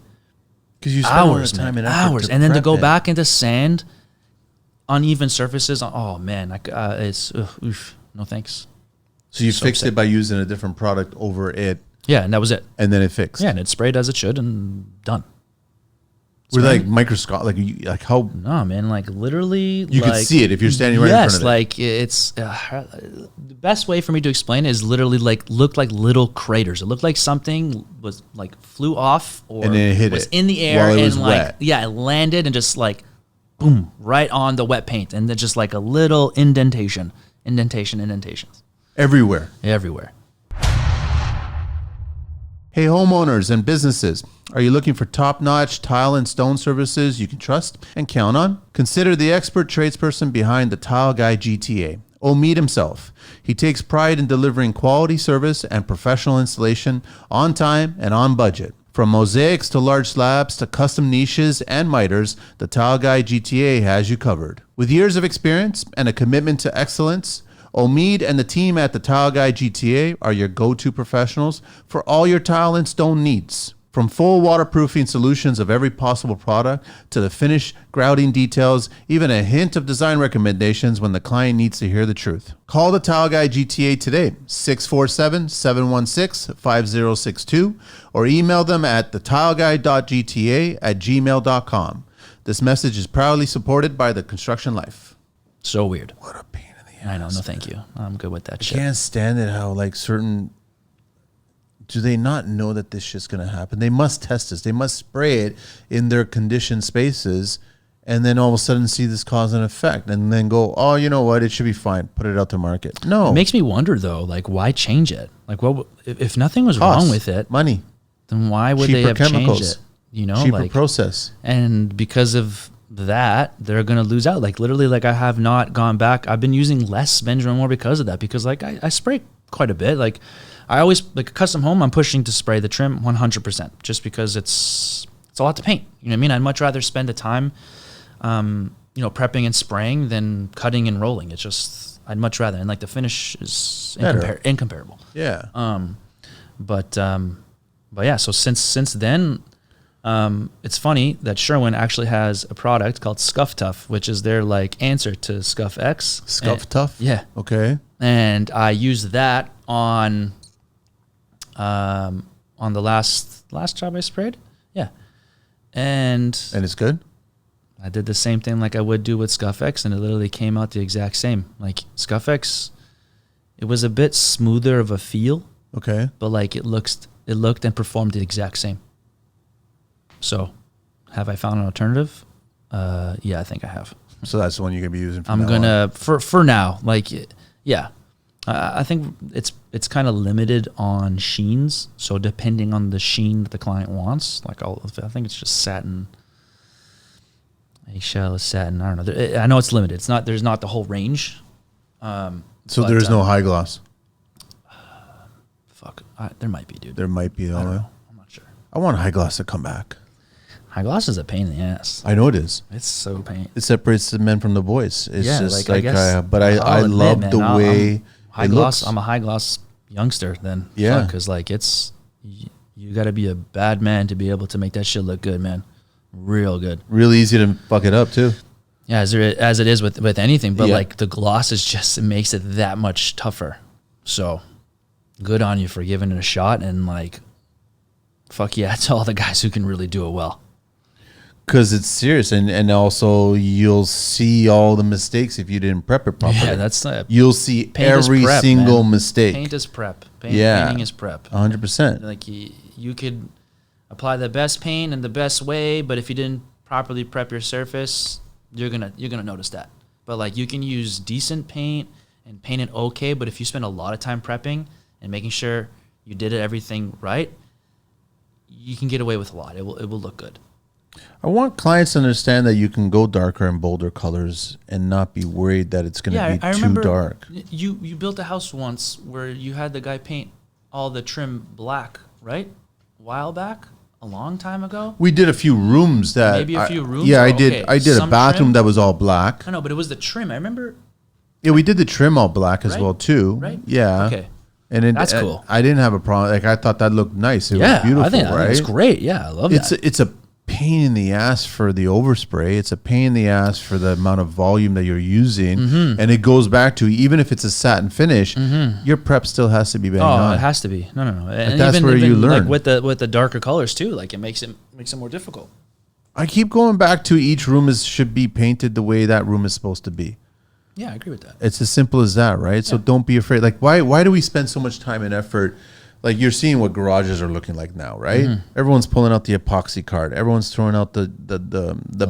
because you spend hours, all the time and effort hours, and then to go back into sand, uneven surfaces. Oh man, it's oof, no thanks. So you fixed it by using a different product over it. Yeah, and that was it. And then it fixed. Yeah, and it sprayed as it should, and done. Were they like microscopic? Like how? No, man. Like literally, you could see it if you're standing right in front of it. Yes, like it's the best way for me to explain it is literally like looked like little craters. It looked like something was like flew off or and then it hit was in the air while it and was like wet. Yeah, it landed and just like boom right on the wet paint, and then just like a little indentations everywhere. Hey, homeowners and businesses, are you looking for top-notch tile and stone services you can trust and count on? Consider the expert tradesperson behind the Tile Guy GTA, Omid himself. He takes pride in delivering quality service and professional installation on time and on budget. From mosaics to large slabs to custom niches and miters, the Tile Guy GTA has you covered. With years of experience and a commitment to excellence, Omid and the team at the Tile Guy GTA are your go-to professionals for all your tile and stone needs. From full waterproofing solutions of every possible product to the finish, grouting details, even a hint of design recommendations when the client needs to hear the truth. Call the Tile Guy GTA today, 647-716-5062, or email them at thetileguy.gta@gmail.com. This message is proudly supported by the Construction Life. So weird. What a pain. I know, no thank you. I'm good with that shit. I can't stand it how like certain, do they not know that this shit's going to happen? They must test this. They must spray it in their conditioned spaces and then all of a sudden see this cause and effect and then go, oh, you know what? It should be fine. Put it out to market. No. It makes me wonder though, like why change it? Like what if nothing was wrong with it, money, then why would cheaper they have chemicals, changed it? You know, cheaper like process. And because of that, they're gonna lose out. Like literally, like I have not gone back. I've been using less Benjamin Moore because of that. Because like I spray quite a bit. Like I always like a custom home. I'm pushing to spray the trim 100%, just because it's a lot to paint. You know what I mean? I'd much rather spend the time, prepping and spraying than cutting and rolling. It's just I'd much rather. And like the finish is incomparable. Yeah. But yeah. So since then. It's funny that Sherwin actually has a product called Scuff Tough, which is their like answer to Scuff X. Scuff Tough? Yeah. Okay. And I used that on the last job I sprayed. Yeah. And it's good? I did the same thing like I would do with Scuff X, and it literally came out the exact same. Like Scuff X, it was a bit smoother of a feel. Okay. But like it looked and performed the exact same. So, have I found an alternative? Yeah, I think I have. So that's the one you're gonna be using. I'm gonna for now. Like, yeah, I think it's kind of limited on sheens. So depending on the sheen that the client wants, like I think it's just satin. Eggshell is satin. I don't know. I know it's limited. It's not. There's not the whole range. So there's no high gloss. Fuck. There might be, dude. There might be. I don't know. I'm not sure. I want high gloss to come back. High gloss is a pain in the ass. I know it is. It's so pain. It separates the men from the boys. It's just like, I guess, but I love the way high gloss. I'm a high gloss youngster then. Yeah. Because like you got to be a bad man to be able to make that shit look good, man. Real good. Real easy to fuck it up too. Yeah, as it is with anything, but like the gloss is just, it makes it that much tougher. So good on you for giving it a shot, and like, fuck yeah, to all the guys who can really do it well. Because it's serious, and also you'll see all the mistakes if you didn't prep it properly. Yeah, that's you'll see every prep, single man. mistake. Paint is prep. Painting is prep. 100%. Like you could apply the best paint in the best way, but if you didn't properly prep your surface, you're gonna notice that. But like you can use decent paint and paint it okay, but if you spend a lot of time prepping and making sure you did everything right, you can get away with a lot. It will look good. I want clients to understand that you can go darker and bolder colors and not be worried that it's going to be too dark. You built a house once where you had the guy paint all the trim black, right? A while back. a long time ago. We did a few rooms that Maybe a few rooms? Yeah, Oh, I did. okay. I did a Some bathroom trim? that was all black. I know, but it was the trim. I remember. Yeah, we did the trim all black as Right? well too. Right? Yeah. Okay. And That's cool. I didn't have a problem. Like, I thought that looked nice. It Yeah, was beautiful, I think right? it's great. Yeah, I love that. It's a pain in the ass for the overspray. It's a pain in the ass for the amount of volume that you're using. Mm-hmm. And it goes back to, even if it's a satin finish, your prep still has to be bang on. It has to be. No. And that's where you learn. like with the darker colors too. Like it makes it more difficult. I keep going back to each room should be painted the way that room is supposed to be. Yeah, I agree with that. It's as simple as that, right? So don't be afraid. Like, why do we spend so much time and effort? Like, you're seeing what garages are looking like now, right? Mm-hmm. Everyone's pulling out the epoxy card. Everyone's throwing out the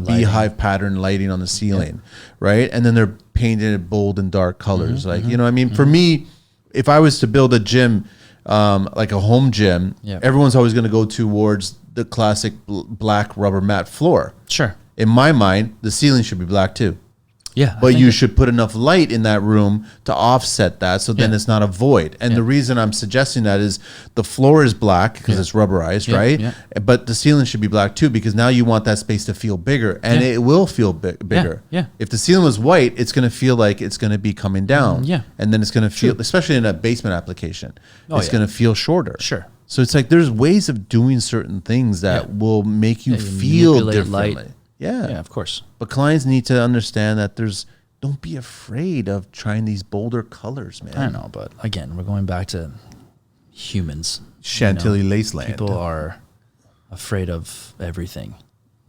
beehive pattern lighting on the ceiling, right? And then they're painting it bold and dark colors. Mm-hmm. Like, you know what I mean? For me, if I was to build a gym, like a home gym, everyone's always going to go towards the classic black rubber mat floor. Sure. In my mind, the ceiling should be black too. Yeah. But you should put enough light in that room to offset that, so then it's not a void. And the reason I'm suggesting that is the floor is black because it's rubberized, right? Yeah. But the ceiling should be black too, because now you want that space to feel bigger, and it will feel bigger. Yeah. If the ceiling was white, it's going to feel like it's going to be coming down. Yeah. And then it's going to feel, especially in a basement application, it's going to feel shorter. Sure. So it's like there's ways of doing certain things that will make you feel manipulate differently. light. Yeah. Yeah, of course. But clients need to understand that don't be afraid of trying these bolder colors, man. I know, but again, we're going back to humans. Chantilly lace land. People are afraid of everything.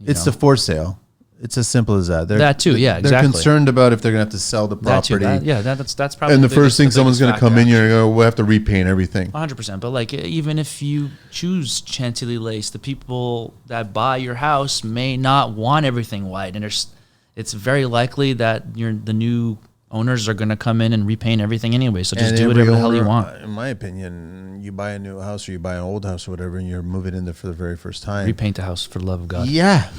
It's the for sale. It's as simple as that. That too, yeah, They're exactly. concerned about if they're going to have to sell the property. That's probably. And the first thing someone's going to come in, you're going to we'll have to repaint everything. 100%. But like, even if you choose Chantilly lace, the people that buy your house may not want everything white, and it's very likely that the new owners are going to come in and repaint everything anyway. So just do whatever the hell you want. In my opinion, you buy a new house or you buy an old house or whatever, and you're moving in there for the very first time. Repaint the house for the love of God. Yeah.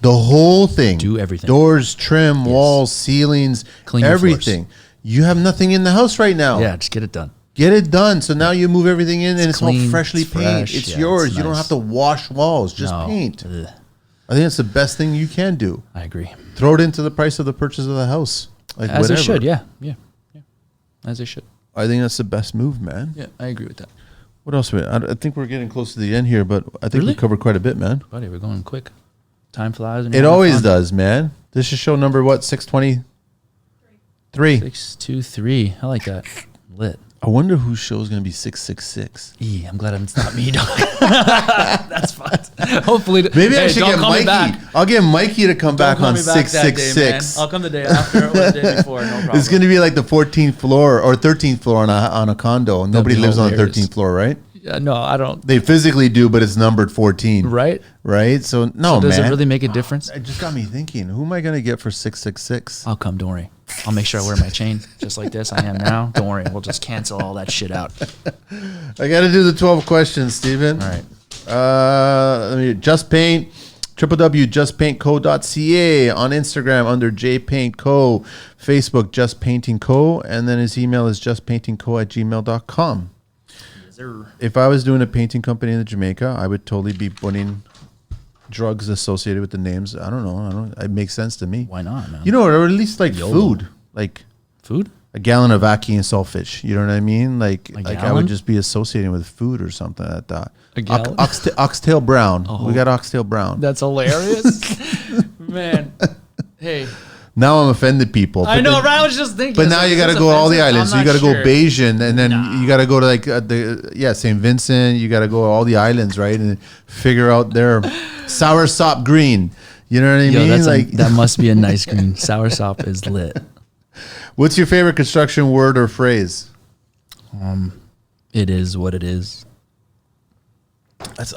The whole thing. Do everything. Doors, trim, walls, ceilings, Clean your everything. floors. You have nothing in the house right now. Yeah, just get it done. Get it done. So now you move everything in and it's all clean, freshly it's painted. fresh. It's Yeah, yours. it's You don't nice. have to wash walls. Just No. paint. Ugh. I think it's the best thing you can do. I agree. Throw it into the price of the purchase of the house. Like As whatever. they should, yeah. As they should. I think that's the best move, man. Yeah, I agree with that. What else? I think we're getting close to the end here, but I think we covered quite a bit, man. Buddy, we're going quick. Time flies. And It always does, man. This is show number what? 623. 623. I like that. Lit. I wonder whose show is going to be 666. I'm glad it's not me, dog. That's fun. Hopefully. Maybe I should get Mikey. Back. I'll get Mikey to come back on 666. I'll come the day after or the day before. No problem. It's going to be like the 14th floor or 13th floor on a condo. Nobody be lives on the hilarious. 13th floor, right? Yeah, no, I don't. They physically do, but it's numbered 14. Right? Right? So, no, Does man. it really make a difference? It just got me thinking, who am I going to get for 666? I'll come. Don't worry. I'll make sure I wear my chain just like this. I am now. Don't worry. We'll just cancel all that shit out. I got to do the 12 questions, Steven. All right. Let me Just Paint, www.JustPaintCo.ca, on Instagram under JPaintCo, Facebook Just Painting Co, and then his email is justpaintingco@gmail.com. If I was doing a painting company in Jamaica, I would totally be putting drugs associated with the names. I don't know. It makes sense to me. Why not, man? You know, or at least like YOLO. food, like Food? a gallon of ackee and saltfish. You know what I mean? Like I gallon? would just be associating with food or something like that. A gallon? Oxtail brown. We got oxtail brown. That's hilarious. Man. Hey. Now I'm offended people. I know, then- right? I was just thinking. But now you got to go all the islands. So you got to go Bajan, and then Nah. you got to go to like St. Vincent. You got to go all the islands, right, and figure out their sour sop green. You know what I mean? That must be a nice green. Sour sop is lit. What's your favorite construction word or phrase? It is what it is.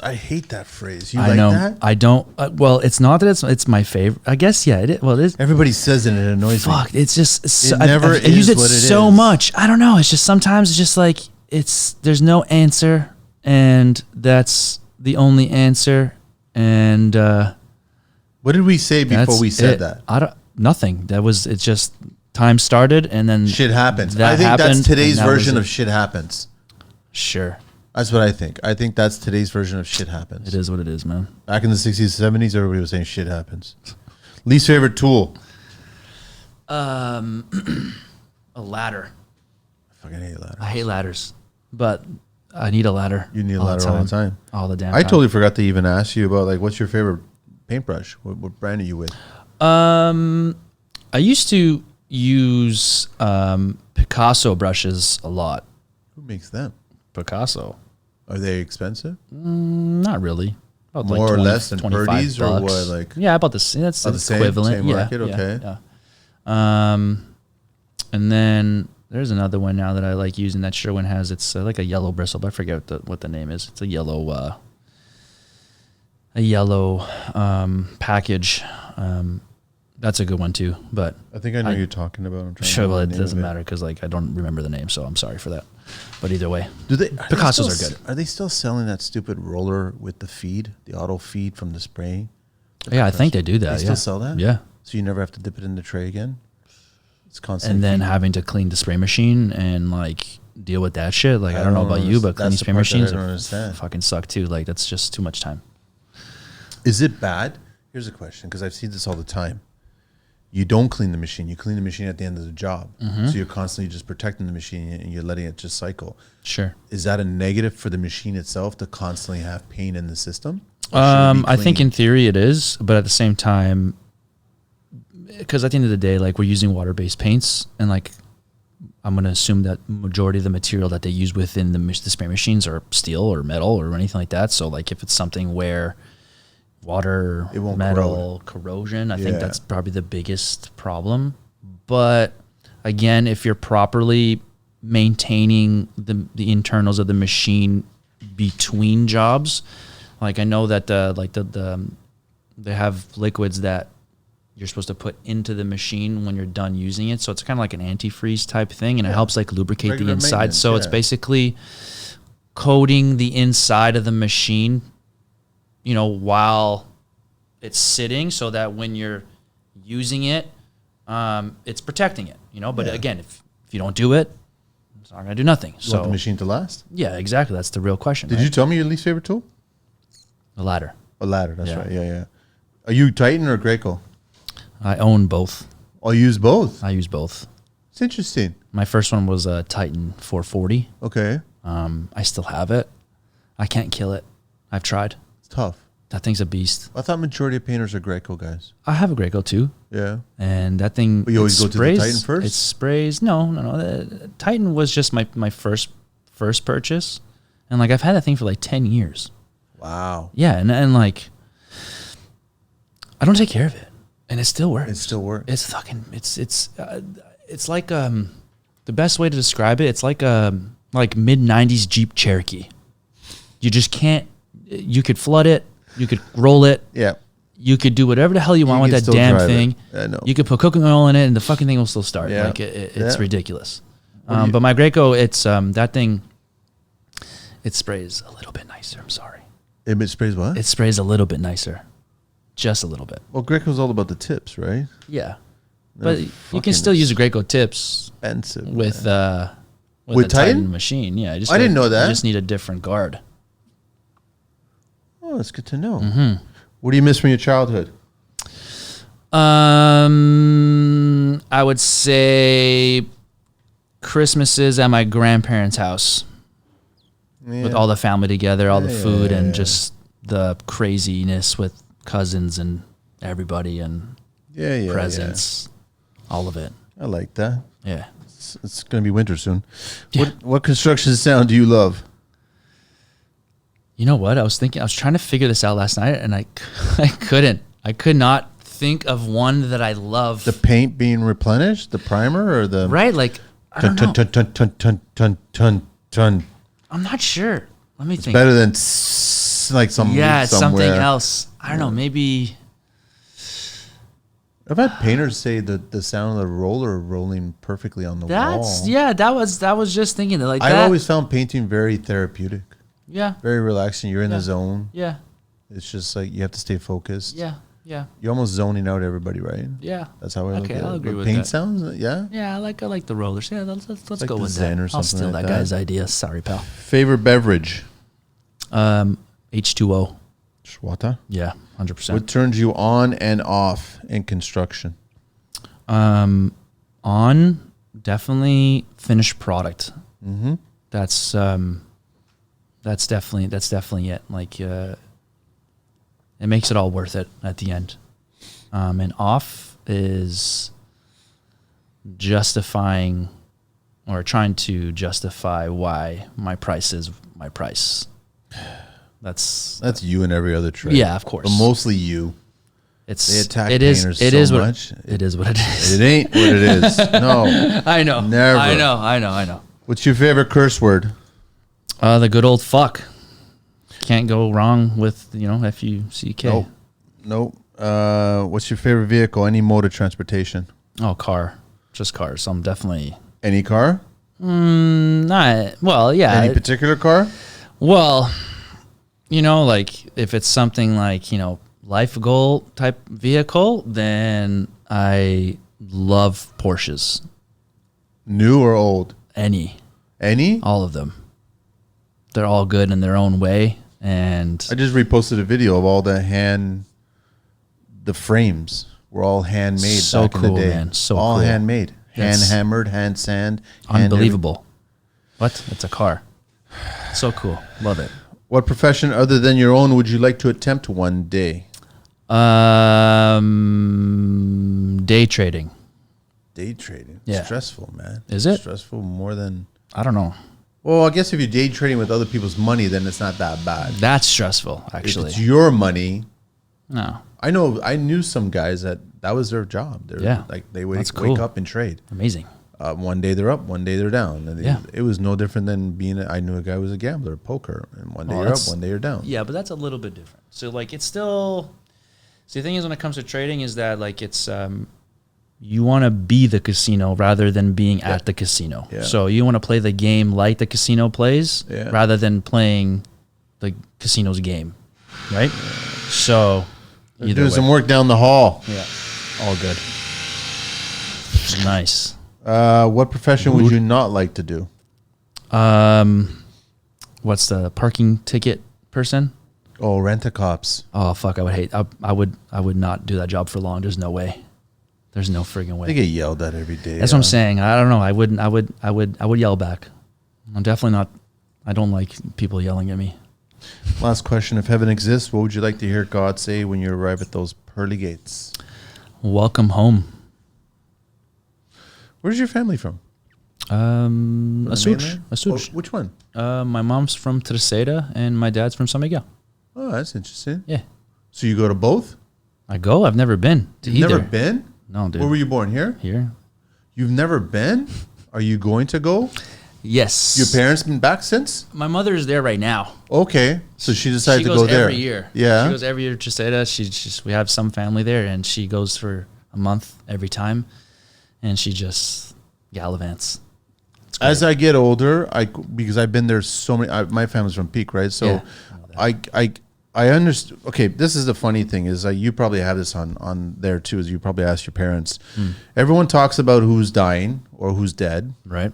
I hate that phrase. You I like know. that? I don't. Well, it's not that it's my favorite. I guess yeah. It is. Well, it is. Everybody says it and it annoys me. Fuck. It's just. So, never I use is it what it so is. much. I don't know. It's just sometimes it's just like there's no answer, and that's the only answer. And What did we say before that's we said it. that? I don't. Nothing. That was. It's just time started, and then Shit happens. That I think happened, that's today's and that was version it. of shit happens. Sure. That's what I think. I think that's today's version of shit happens. It is what it is, man. Back in the 60s, 70s, everybody was saying shit happens. Least favorite tool? A ladder. I fucking hate ladders. I hate ladders, but I need a ladder. You need a ladder all the time. All the damn I time. totally forgot to even ask you about, like, what's your favorite paintbrush? What brand are you with? I used to use Picasso brushes a lot. Who makes them? Picasso. Are they expensive? Not really. About More like 20, or less than 25 Purdy's or bucks. what? Like, yeah, about the same. That's the same equivalent. market? Yeah, Okay. yeah. And then there's another one now that I like using that Sherwin has. It's like a yellow bristle, but I forget what the name is. It's a yellow package. That's a good one too. But I think I know you're talking about. I'm trying sure, to well, it remember the name doesn't of matter because like I don't remember the name, so I'm sorry for that. But either way, Picassos are good. Are they still selling that stupid roller with the feed, the auto feed from the spraying? Yeah, I think they do that. They still sell that? Yeah. So you never have to dip it in the tray again? It's constant. And then feed. having to clean the spray machine and like deal with that shit. Like I don't know about you, but cleaning spray machines fucking suck too. Like that's just too much time. Is it bad? Here's a question, because I've seen this all the time. You don't clean the machine. You clean the machine at the end of the job. So you're constantly just protecting the machine and you're letting it just cycle. Sure. Is that a negative for the machine itself to constantly have pain in the system? I think in theory it is, but at the same time, because at the end of the day, like we're using water-based paints, and like I'm going to assume that majority of the material that they use within the spray machines are steel or metal or anything like that. So like if it's something where water, metal, corrosion, I think that's probably the biggest problem. But again, if you're properly maintaining the internals of the machine between jobs, like I know that they have liquids that you're supposed to put into the machine when you're done using it. So it's kind of like an antifreeze type thing, and it helps like lubricate the inside. So it's basically coating the inside of the machine, you know, while it's sitting, so that when you're using it, it's protecting it, you know. But again, if you don't do it, it's not going to do nothing. You want the machine to last? Yeah, exactly. That's the real question. Did you tell me your least favorite tool? A ladder. A ladder, that's right. Yeah. Are you Titan or Graco? I own both. Oh, you use both? I use both. It's interesting. My first one was a Titan 440. Okay. I still have it. I can't kill it. I've tried. It's tough. That thing's a beast. I thought majority of painters are Graco guys. I have a Graco too. Yeah. And that thing. But you always go to the Titan first? It sprays. No. The Titan was just my first purchase. And like I've had that thing for like 10 years. Wow. Yeah. And like, I don't take care of it. And it still works. It still works. It's fucking, it's like, the best way to describe it, it's like mid-90s Jeep Cherokee. You just can't, you could flood it, you could roll it. Yeah. You could do whatever the hell you want with that damn thing. I know. You could put cooking oil in it and the fucking thing will still start. Yeah. Like it's ridiculous. But my Graco, it's, that thing, it sprays a little bit nicer. I'm sorry. It sprays what? It sprays a little bit nicer. Just a little bit. Well, Graco's all about the tips, right? Yeah. But you can still use a Graco tips expensive with a Titan machine. Yeah, I didn't know that. You just need a different guard. Oh, that's good to know. Mm-hmm. What do you miss from your childhood? I would say Christmases at my grandparents' house with all the family together, all the food, and just the craziness with cousins and everybody and presents, all of it. I like that. Yeah. It's going to be winter soon. Yeah. What construction sound do you love? You know what? I was trying to figure this out last night, and I couldn't. I could not think of one that I love. The paint being replenished, the primer, or the right? Like I don't know. I'm not sure. Let me think. Better than like some it's something else. I don't know. Maybe. I've had painters say that the sound of the roller rolling perfectly on the wall. Yeah, that was just thinking that like I always found painting very therapeutic. Yeah. Very relaxing. You're in the zone. Yeah. It's just like you have to stay focused. Yeah. Yeah. You're almost zoning out everybody, right? Yeah. That's how I look at it. I'll agree with paint that. sounds, yeah? Yeah, I like the rollers. Yeah, let's like go the with Zen that. or I'll something steal like that that. guy's idea. Sorry, pal. Favorite beverage? H2O. Water. Yeah, 100%. What turns you on and off in construction? On, definitely finished product. Mm-hmm. That's definitely it. Like, it makes it all worth it at the end. And off is justifying or trying to justify why my price is my price. That's you and every other trade. Yeah, of course. But mostly you. They attack painters so much. It is what it is. It ain't what it is. No. I know. Never. I know. What's your favorite curse word? The good old fuck. Can't go wrong with, F-U-C-K. Nope. What's your favorite vehicle? Any mode of transportation? Oh, car. Just cars. I'm definitely... Any car? Well, yeah. Any particular car? Well, like if it's something like, life goal type vehicle, then I love Porsches. New or old? Any? All of them. They're all good in their own way. And I just reposted a video of all the frames were all handmade back in the day. Man. So all cool. Handmade. Hand hammered, hand sand. Unbelievable. What? It's a car. So cool. Love it. What profession other than your own would you like to attempt one day? Day trading. Day trading? Yeah. Stressful, man. Is it? Stressful more than... I don't know. Well, I guess if you're day trading with other people's money, then it's not that bad. That's stressful, actually. If it's your money... No. I knew some guys that was their job. They would wake up and trade. Amazing. One day they're up, one day they're down. And Yeah. it was no different than I knew a guy who was a gambler, poker, and one day you're up, one day you're down. Yeah, but that's a little bit different. So like it's still. See, the thing is, when it comes to trading, is that like it's you want to be the casino rather than being at the casino. Yeah. So you want to play the game like the casino plays, rather than playing the casino's game, right? So do some work down the hall. Yeah, all good. Nice. What profession would you not like to do? What's the parking ticket person? Oh, rent-a-cops. Oh fuck! I would hate. I would not do that job for long. There's no way. There's no friggin' way. They get yelled at every day. That's what I'm saying. I don't know. I wouldn't. I would yell back. I'm definitely not. I don't like people yelling at me. Last question: if heaven exists, what would you like to hear God say when you arrive at those pearly gates? Welcome home. Where's your family from? Asuch. Oh, which one? My mom's from Tradespeople and my dad's from San Miguel. Oh, that's interesting. Yeah. So you go to both? I go. I've never been to either. Never been? No, dude. Where were you born? Here? Here. You've never been? Are you going to go? Yes. Your parents been back since? My mother's there right now. Okay. So she decided to go there. She goes every year. Yeah. She goes every year to Tradespeople. We have some family there, and she goes for a month every time, and she just gallivants. As I get older, because I've been there so many. My family's from Peak, right? So I understand. Okay, this is the funny thing is you probably have this on there too. Is you probably ask your parents. Everyone talks about who's dying or who's dead, right?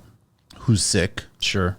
Who's sick. Sure.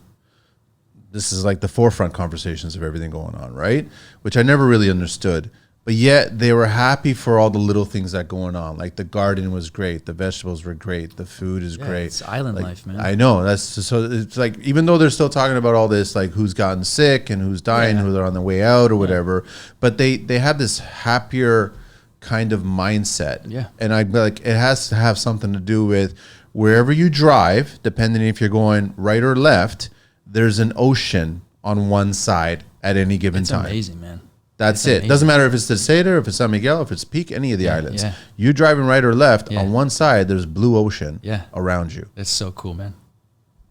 This is like the forefront conversations of everything going on, right? Which I never really understood. But yet they were happy for all the little things that going on. Like the garden was great, the vegetables were great, the food is great. It's island life, man. I know. That's just, so it's like even though they're still talking about all this, like who's gotten sick and who's dying, who they're on the way out or whatever, but they have this happier kind of mindset. Yeah. And I like it has to have something to do with wherever you drive, depending if you're going right or left, there's an ocean on one side at any given time. It's amazing, man. That's it. Doesn't matter if it's the Seder, if it's San Miguel, if it's Peak, any of the islands. Yeah. You driving right or left, on one side, there's blue ocean around you. It's so cool, man.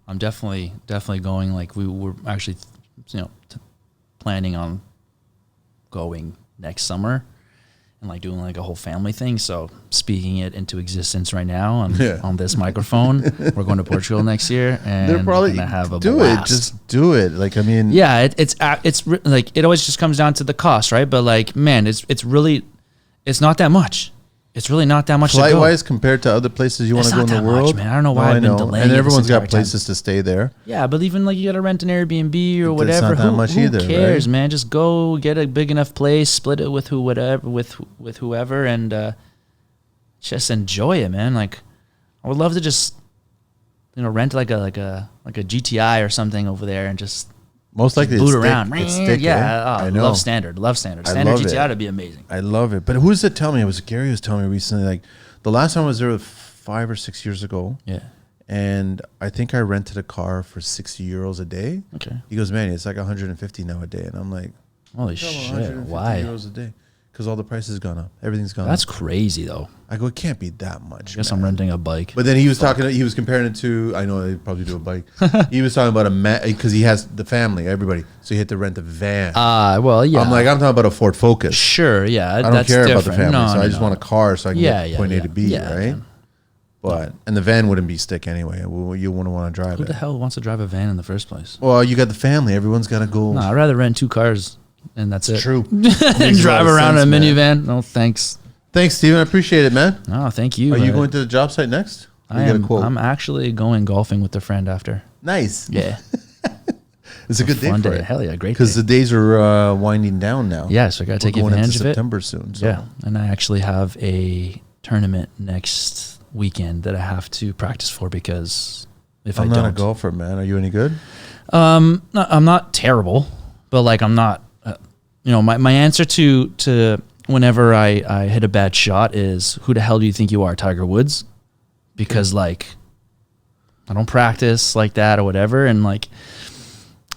I'm definitely going. Like we were actually, planning on going next summer and like doing like a whole family thing. So speaking it into existence right now on this microphone. We're going to Portugal next year, and they're probably gonna have a do blast. it. Just do it. Like I mean, yeah, it's like it always just comes down to the cost, right? But like, man, it's really not that much. it's really not that much flight to go. wise compared to other places you want to go in the world. Much, man. I don't know why I've been delaying. And it everyone's this got entire places to stay there. Yeah, but even like you got to rent an Airbnb or whatever. It's not that much either. Who cares, right? man? Just go get a big enough place, split it with with whoever, and just enjoy it, man. Like I would love to just rent like a GTI or something over there and just. Most likely boot it's around. Thick. It's thick, yeah, I know. Love standard. Standard GTI would be amazing. I love it. But who's it tell me? It was Gary was telling me recently, like the last time I was there 5 or 6 years ago. Yeah. And I think I rented a car for 60 euros a day. Okay. He goes, man, it's like 150 now a day. And I'm like, holy shit. Why? euros a day. Because all the prices gone up. Everything's gone That's up. crazy though. I go, it can't be that much. I guess I'm renting a bike. But then he was he was comparing it to, I know they probably do a bike. He was talking about because he has the family, everybody. So he had to rent a van. Well, yeah. I'm talking about a Ford Focus. Sure, yeah. I don't care about the family. No, so I just want a car so I can get point A to B, yeah, right? But, and the van wouldn't be stick anyway. You wouldn't want to drive Who it. the hell wants to drive a van in the first place? Well, you got the family. Everyone's got to go. No, I'd rather rent 2 cars and that's it. True. And drive around in a minivan. No, thanks. Thanks, Steven. I appreciate it, man. No, thank you. Are you going to the job site next? I'm actually going golfing with a friend after. Nice. Yeah. It's a good day fun for day. it. Hell yeah, great day. Because the days are winding down now. Yeah, so I got to take going advantage into of it. September soon. So. Yeah, and I actually have a tournament next weekend that I have to practice for because if I'm I don't. not a golfer, man. Are you any good? I'm not terrible, but like I'm not. My answer to whenever I hit a bad shot is, who the hell do you think you are, Tiger Woods? Because like I don't practice like that or whatever, and like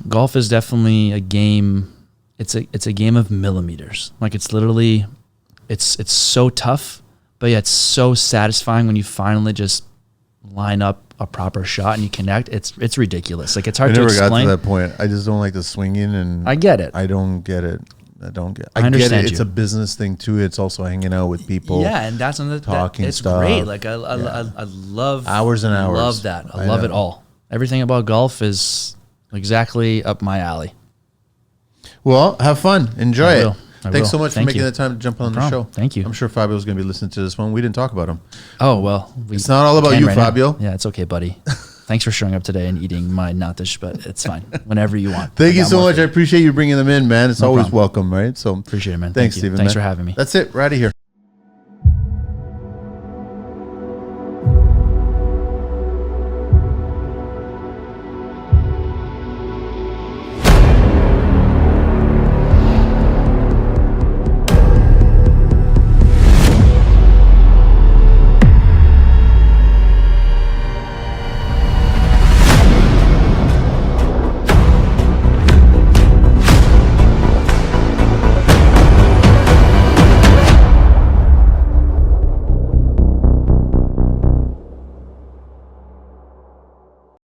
golf is definitely a game. It's a game of millimeters. Like it's literally, it's so tough, but yet it's so satisfying when you finally just line up a proper shot and you connect. It's ridiculous. Like it's hard to explain. I never got to that point. I just don't like the swinging, and I get it. I don't get it. I get understand it. It's a business thing too. It's also hanging out with people. Yeah, and that's another talking it's stuff. great. Like I love hours and hours. Love that. I love it all. Everything about golf is exactly up my alley. Well, have fun. Enjoy it. Thanks so much for making the time to jump on the show. Thank you. I'm sure Fabio's going to be listening to this one. We didn't talk about him. Oh, well. It's not all about you, Fabio. Yeah, it's okay, buddy. Thanks for showing up today and eating my nuttish, but it's fine. Whenever you want. Thank you so much. I appreciate you bringing them in, man. It's always welcome, right? So appreciate it, man. Thanks, Steven. Thanks for having me. That's it. We're out of here.